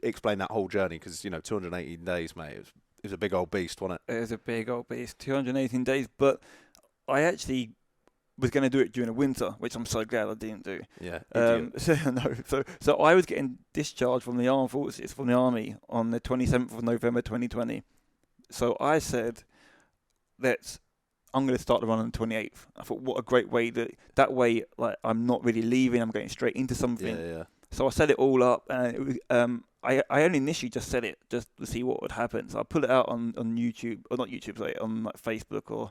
explain that whole journey, because 218 days, mate. It was a big old beast, wasn't it? It was a big old beast, 218 days. But I actually was going to do it during the winter, which I'm so glad I didn't do. Yeah. So I was getting discharged from the armed forces, from the army, on the 27th of November 2020. So I said, I'm going to start the run on the 28th. I thought, what a great way that way, like, I'm not really leaving. I'm getting straight into something. Yeah. So I set it all up, and it was, I only initially just said it just to see what would happen. So I put it out on YouTube, or not YouTube, sorry, on like Facebook or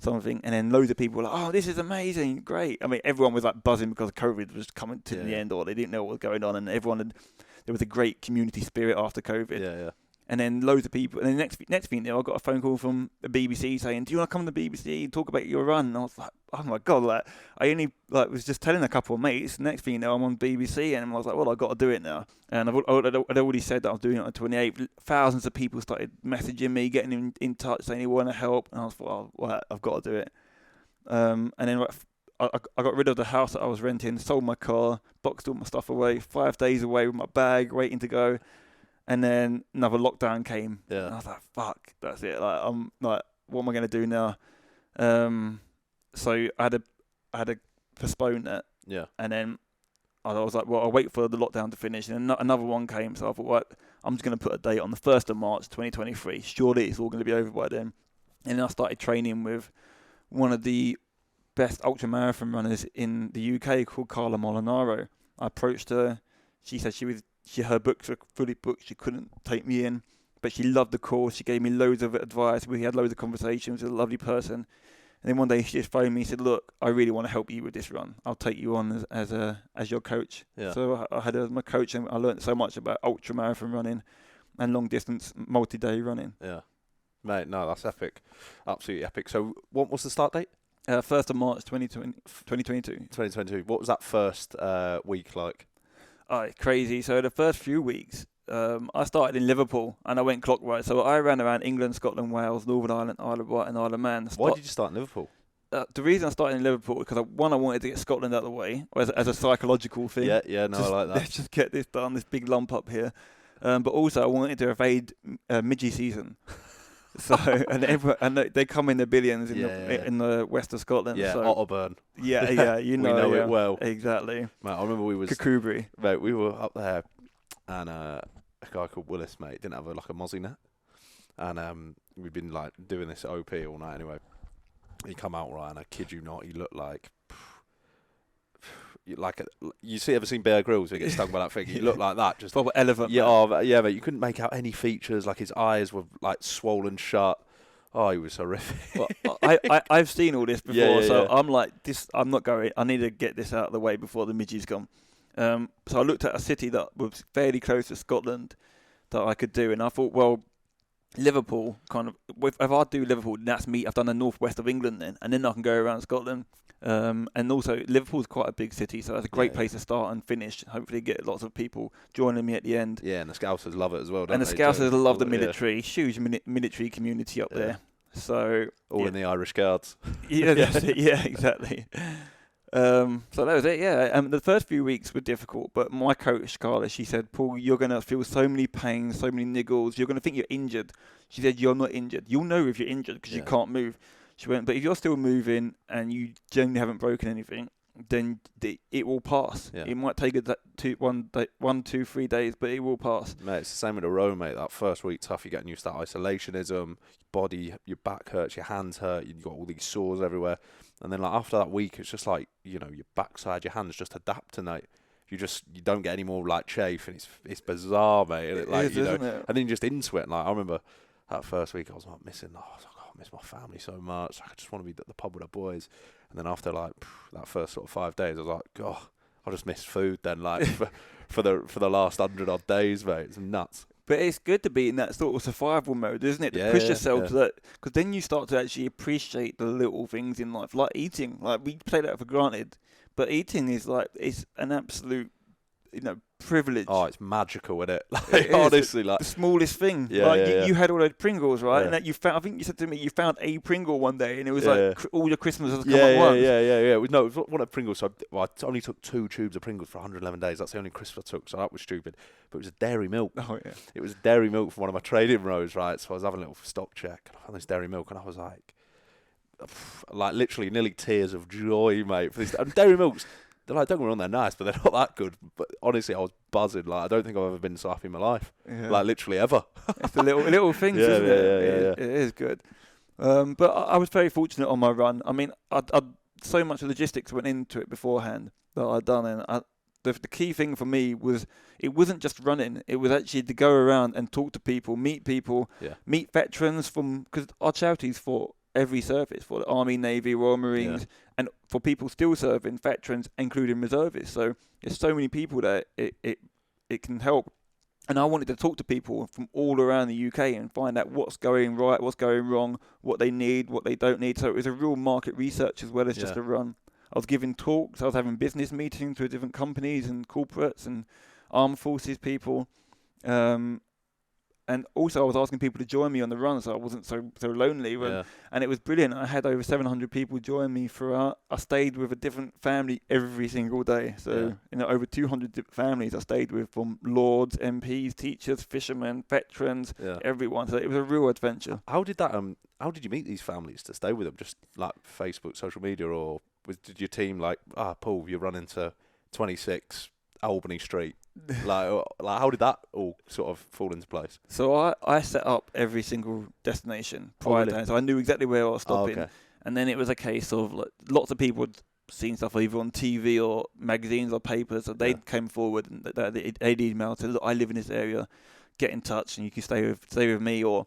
something, and then loads of people were like, "Oh, this is amazing, great!" I mean, everyone was like buzzing because COVID was coming to the end, or they didn't know what was going on, and there was a great community spirit after COVID. Yeah. And then loads of people. And then next thing I got a phone call from the BBC saying, "Do you want to come to the BBC and talk about your run?" And I was like, "Oh my god!" Like, I only was just telling a couple of mates. Next thing you know, I'm on BBC, and I was like, "Well, I got to do it now." And I'd already said that I was doing it on 28th. Thousands of people started messaging me, getting in touch, saying they want to help, and I was like, "Well, I've got to do it." And then I got rid of the house that I was renting, sold my car, boxed all my stuff away. 5 days away with my bag, waiting to go. And then another lockdown came. Yeah. And I was like, fuck, that's it. Like, I'm like, what am I going to do now? So I had to postpone that. Yeah. And then I was like, well, I'll wait for the lockdown to finish. And then another one came. So I thought, well, I'm just going to put a date on the 1st of March, 2023. Surely it's all going to be over by then. And then I started training with one of the best ultramarathon runners in the UK called Carla Molinaro. I approached her. She said her books were fully booked. She couldn't take me in, but she loved the course. She gave me loads of advice. We had loads of conversations. She was a lovely person. And then one day she just phoned me and said, "Look, I really want to help you with this run. I'll take you on as your coach." Yeah. So I had her as my coach, and I learned so much about ultramarathon running and long distance multi-day running. Yeah, mate. No, that's epic. Absolutely epic. So what was the start date? 1st of March 2022. 2022. What was that first week like? Oh, crazy. So the first few weeks, I started in Liverpool and I went clockwise. So I ran around England, Scotland, Wales, Northern Ireland, Isle of Wight and Isle of Man. Why did you start in Liverpool? The reason I started in Liverpool is because I wanted to get Scotland out of the way as a psychological thing. Yeah, no, I like that. Let's just get this done, this big lump up here. But also I wanted to evade midgie season. So and they come in the billions in the west of Scotland. Yeah, so, Otterburn. Yeah, we know it well. Exactly. Mate, I remember we were up there, and a guy called Willis, mate, didn't have a mozzie net, and we'd been like doing this OP all night anyway. He come out right, and I kid you not, he looked like ever seen Bear Grylls? He gets stung by that thing. He looked like that, just proper elephant. Yeah, mate. You couldn't make out any features. Like his eyes were like swollen shut. Oh, he was horrific. Well, I've seen all this before, so I'm like, I'm not going. I need to get this out of the way before the midges come. So I looked at a city that was fairly close to Scotland that I could do, and I thought, well, Liverpool kind of. If I do Liverpool, that's me. I've done the northwest of England then, and then I can go around Scotland. And also Liverpool's quite a big city, so that's a great place to start and finish. Hopefully get lots of people joining me at the end. Yeah, and the Scousers love it as well, don't and they? The Scousers love the military, huge military community up there. So all in the Irish Guards. Yeah, that's it. Yeah, exactly. So that was it. Yeah, the first few weeks were difficult, but my coach Scarlett, she said, "Paul, you're gonna feel so many pains, so many niggles. You're gonna think you're injured." She said, "You're not injured. You'll know if you're injured because you can't move." She went, "But if you're still moving and you generally haven't broken anything, then it will pass. Yeah. It might take 1, 2, 3 days, but it will pass. Mate, it's the same with the road, mate. That first week tough, you're getting used to that isolationism, your body, your back hurts, your hands hurt, you've got all these sores everywhere. And then like after that week, it's just like, you know, your backside, your hands just adapt to it. You don't get any more like chafe, and it's bizarre, mate. And Isn't it? And then you're just into it. And like I remember that first week, I was like missing. I was like, oh, I miss my family so much. I just want to be at the pub with the boys. And then after like that first sort of 5 days, I was like, God, I just missed food. Then like for the last 100 odd days, mate, it's nuts. But it's good to be in that sort of survival mode, isn't it? To push yourself to that, because then you start to actually appreciate the little things in life, like eating. Like we take that for granted, but eating is like it's an absolute, privilege. Oh, it's magical, isn't it? Like, it honestly, like the smallest thing. Yeah, like you had all those Pringles, right? Yeah. And that you found. I think you said to me you found a Pringle one day, and it was like all your Christmases come yeah, at once. Yeah. No, it was one of Pringles. So I only took 2 tubes of Pringles for 111 days. That's the only Christmas I took, so that was stupid. But it was a dairy milk. Oh yeah. It was dairy milk from one of my trading rows, right? So I was having a little stock check, and I found this dairy milk, and I was like literally nearly tears of joy, mate. For this, and dairy milks. They're like, don't get me wrong, they're nice, but they're not that good. But honestly, I was buzzing. Like, I don't think I've ever been so happy in my life. Yeah. Like, literally ever. It's the little things, isn't it? It is good. But I was very fortunate on my run. I mean, so much logistics went into it beforehand that I'd done. And the key thing for me was it wasn't just running. It was actually to go around and talk to people, meet veterans because our charity's for every service, for the Army, Navy, Royal Marines, and for people still serving, veterans, including reservists. So there's so many people that it can help. And I wanted to talk to people from all around the UK and find out what's going right, what's going wrong, what they need, what they don't need. So it was a real market research as well as just a run. I was giving talks, I was having business meetings with different companies and corporates and armed forces people. And also I was asking people to join me on the run, so I wasn't so lonely. And it was brilliant. I had over 700 people join me throughout. I stayed with a different family every single day. So, over 200 different families I stayed with, from lords, MPs, teachers, fishermen, veterans, everyone. So it was a real adventure. How did that? How did you meet these families to stay with them? Just like Facebook, social media, or did your team like, Paul, you're running to 26 Albany Street? like how did that all sort of fall into place? So I set up every single destination prior to that, so I knew exactly where I was stopping. And then it was a case of like, lots of people had seen stuff either on TV or magazines or papers, so they came forward and they'd emailed, said, look, I live in this area, get in touch and you can stay with me. Or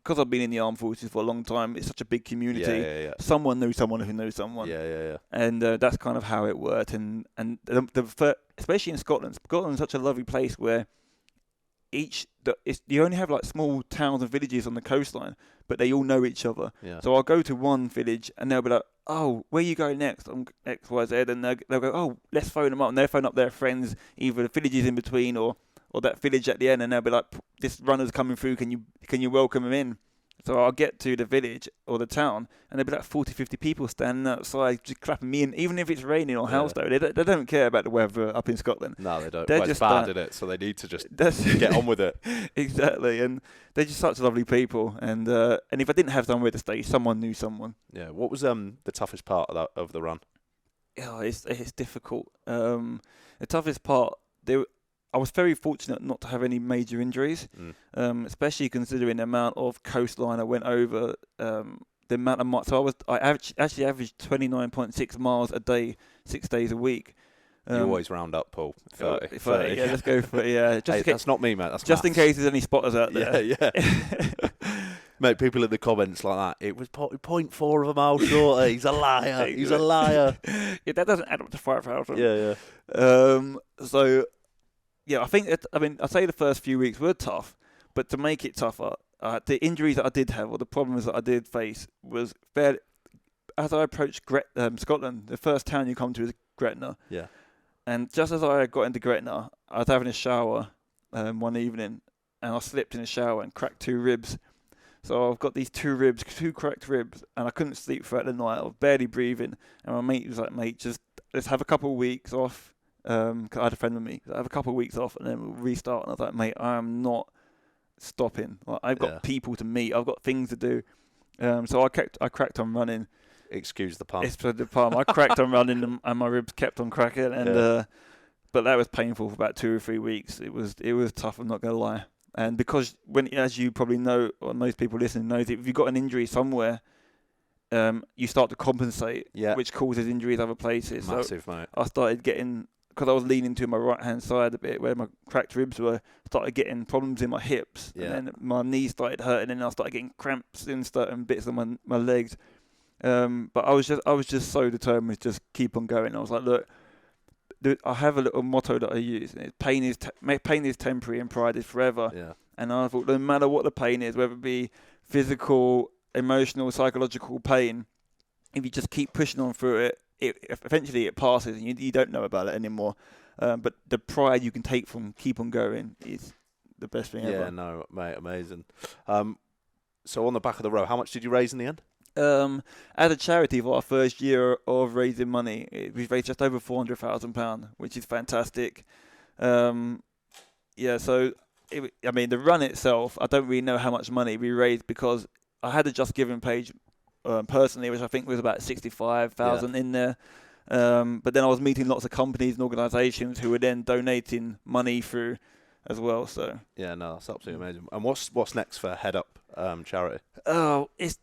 because I've been in the armed forces for a long time, it's such a big community. Someone knows someone who knows someone. And that's kind of how it worked. And especially in Scotland. Scotland's such a lovely place where you only have like small towns and villages on the coastline, but they all know each other. So I'll go to one village and they'll be like, oh, where you going next? I'm X, Y, Z. And they'll go, oh, let's phone them up. And they'll phone up their friends, either the villages in between or that village at the end, and they'll be like, this runner's coming through, can you welcome him in? So I'll get to the village or the town, and there'll be like 40, 50 people standing outside just clapping me in, even if it's raining or hailstone. They don't care about the weather up in Scotland. No, they don't. They're just just bad at it, so they need to just get on with it. Exactly, and they're just such lovely people. And if I didn't have somewhere to stay, someone knew someone. Yeah. What was the toughest part of the run? Yeah, it's difficult. The toughest part, I was very fortunate not to have any major injuries, especially considering the amount of coastline I went over, the amount of miles. So I actually averaged 29.6 miles a day, 6 days a week. You always round up, Paul. 30. Yeah, let's go for it. Yeah, that's not me, mate. That's just maths. in case there's any spotters out there. Yeah. Mate, people in the comments like that, it was 0.4 of a mile shorter. He's a liar. He's a liar. Yeah, that doesn't add up to 5,000. Yeah. So. Yeah, I'd say the first few weeks were tough, but to make it tougher, the injuries that I did have or the problems that I did face was fair. As I approached Scotland, the first town you come to is Gretna. Yeah. And just as I got into Gretna, I was having a shower one evening, and I slipped in the shower and cracked 2 ribs. So I've got these 2 cracked ribs, and I couldn't sleep throughout the night. I was barely breathing, and my mate was like, mate, just let's have a couple of weeks off. Cause I had a friend with me. I have a couple of weeks off and then we'll restart. And I was like, mate, I am not stopping. Like, I've got people to meet. I've got things to do. So I cracked on running, Excuse the pun. It's for the palm. I cracked on running and my ribs kept on cracking, and but that was painful for about 2 or 3 weeks. It was tough. I'm not gonna lie. And because as you probably know, or most people listening know, if you've got an injury somewhere, you start to compensate, which causes injuries other places. Massive, mate. I started getting, because I was leaning to my right hand side a bit where my cracked ribs were, started getting problems in my hips, and then my knees started hurting, and I started getting cramps in certain bits of my legs. But I was just so determined to just keep on going. I was like, look, I have a little motto that I use. Pain is temporary and pride is forever. Yeah. And I thought, no matter what the pain is, whether it be physical, emotional, psychological pain, if you just keep pushing on through it, eventually it passes, and you don't know about it anymore. But the pride you can take from keep on going is the best thing ever. Yeah, no, mate, amazing. So on the back of the row, how much did you raise in the end? As a charity for our first year of raising money, we've raised just over £400,000, which is fantastic. So the run itself, I don't really know how much money we raised because I had a Just Giving page personally, which I think was about 65,000 in there. But then I was meeting lots of companies and organisations who were then donating money through as well. So yeah, no, that's absolutely amazing. And what's next for Head Up charity? Oh, it's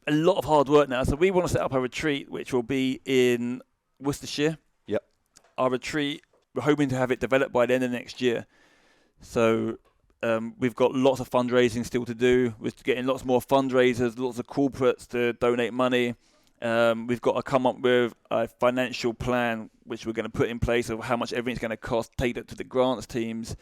a lot of hard work now. So we want to set up a retreat, which will be in Worcestershire. Yep. Our retreat, we're hoping to have it developed by the end of next year. So we've got lots of fundraising still to do. We're getting lots more fundraisers, lots of corporates to donate money. We've got to come up with a financial plan, which we're going to put in place of how much everything's going to cost, take that to the grants teams,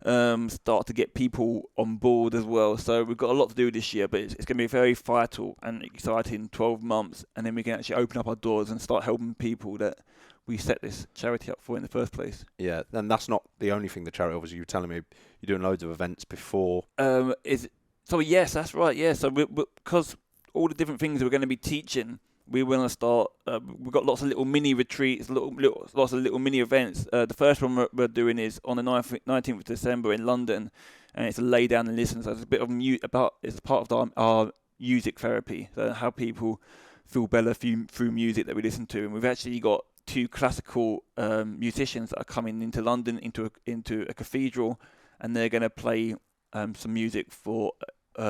start to get people on board as well. So we've got a lot to do this year, but it's going to be a very vital and exciting 12 months, and then we can actually open up our doors and start helping people that we set this charity up for in the first place. Yeah, and that's not the only thing the charity offers. You were telling me you're doing loads of events before. Yes, that's right. Yeah, so because all the different things we're going to be teaching, we want to start. We've got lots of little mini retreats, lots of little mini events. The first one we're doing is on the 19th of December in London, and it's a lay down and listen. So it's a bit of it's part of our music therapy, so how people feel better through music that we listen to. And we've actually got 2 classical musicians that are coming into London into a cathedral, and they're going to play some music for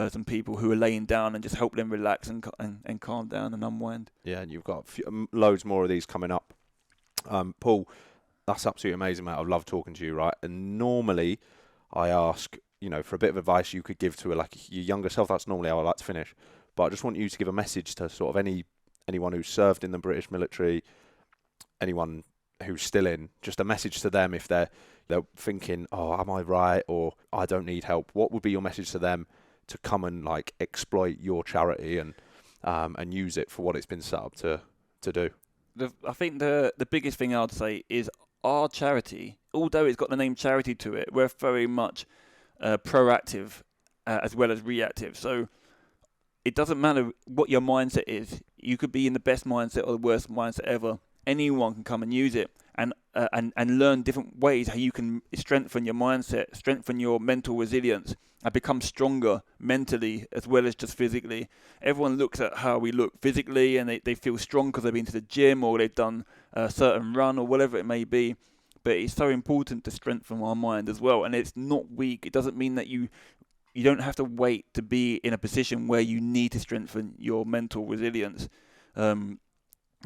some people who are laying down and just help them relax and calm down and unwind. Yeah, and you've got loads more of these coming up. Paul, that's absolutely amazing, mate. I love talking to you, right? And normally I ask, for a bit of advice you could give to your younger self. That's normally how I like to finish. But I just want you to give a message to sort of anyone who's served in the British military, anyone who's still in, just a message to them if they're thinking, oh, am I right? Or I don't need help. What would be your message to them to come and exploit your charity and use it for what it's been set up to do? I think the biggest thing I'd say is our charity, although it's got the name charity to it, we're very much proactive as well as reactive. So it doesn't matter what your mindset is. You could be in the best mindset or the worst mindset ever. Anyone can come and use it and learn different ways how you can strengthen your mindset, strengthen your mental resilience, and become stronger mentally as well as just physically. Everyone looks at how we look physically and they feel strong because they've been to the gym or they've done a certain run or whatever it may be. But it's so important to strengthen our mind as well. And it's not weak. It doesn't mean that you don't have to wait to be in a position where you need to strengthen your mental resilience.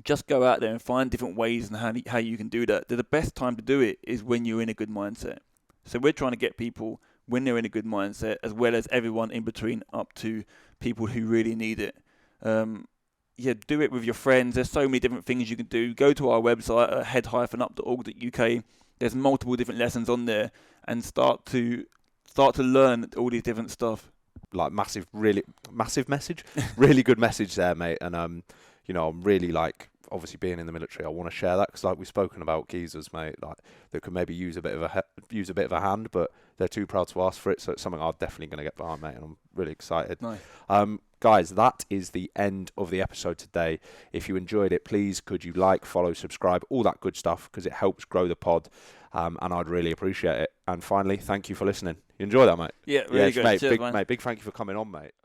Just go out there and find different ways and how you can do that. The best time to do it is when you're in a good mindset. So we're trying to get people when they're in a good mindset, as well as everyone in between, up to people who really need it. Do it with your friends. There's so many different things you can do. Go to our website at head-up.org.uk. There's multiple different lessons on there, and start to learn all these different stuff. Really massive message, really good message there, mate. And I'm really obviously being in the military, I want to share that because we've spoken about geezers, mate, that could maybe use a bit of a hand, but they're too proud to ask for it. So it's something I'm definitely going to get behind, mate, and I'm really excited. Nice. Guys, that is the end of the episode today. If you enjoyed it, please could you follow, subscribe, all that good stuff, because it helps grow the pod, and I'd really appreciate it. And finally, thank you for listening. You enjoy that, mate? Yeah, really good. Mate, Cheers, man. Big thank you for coming on, mate.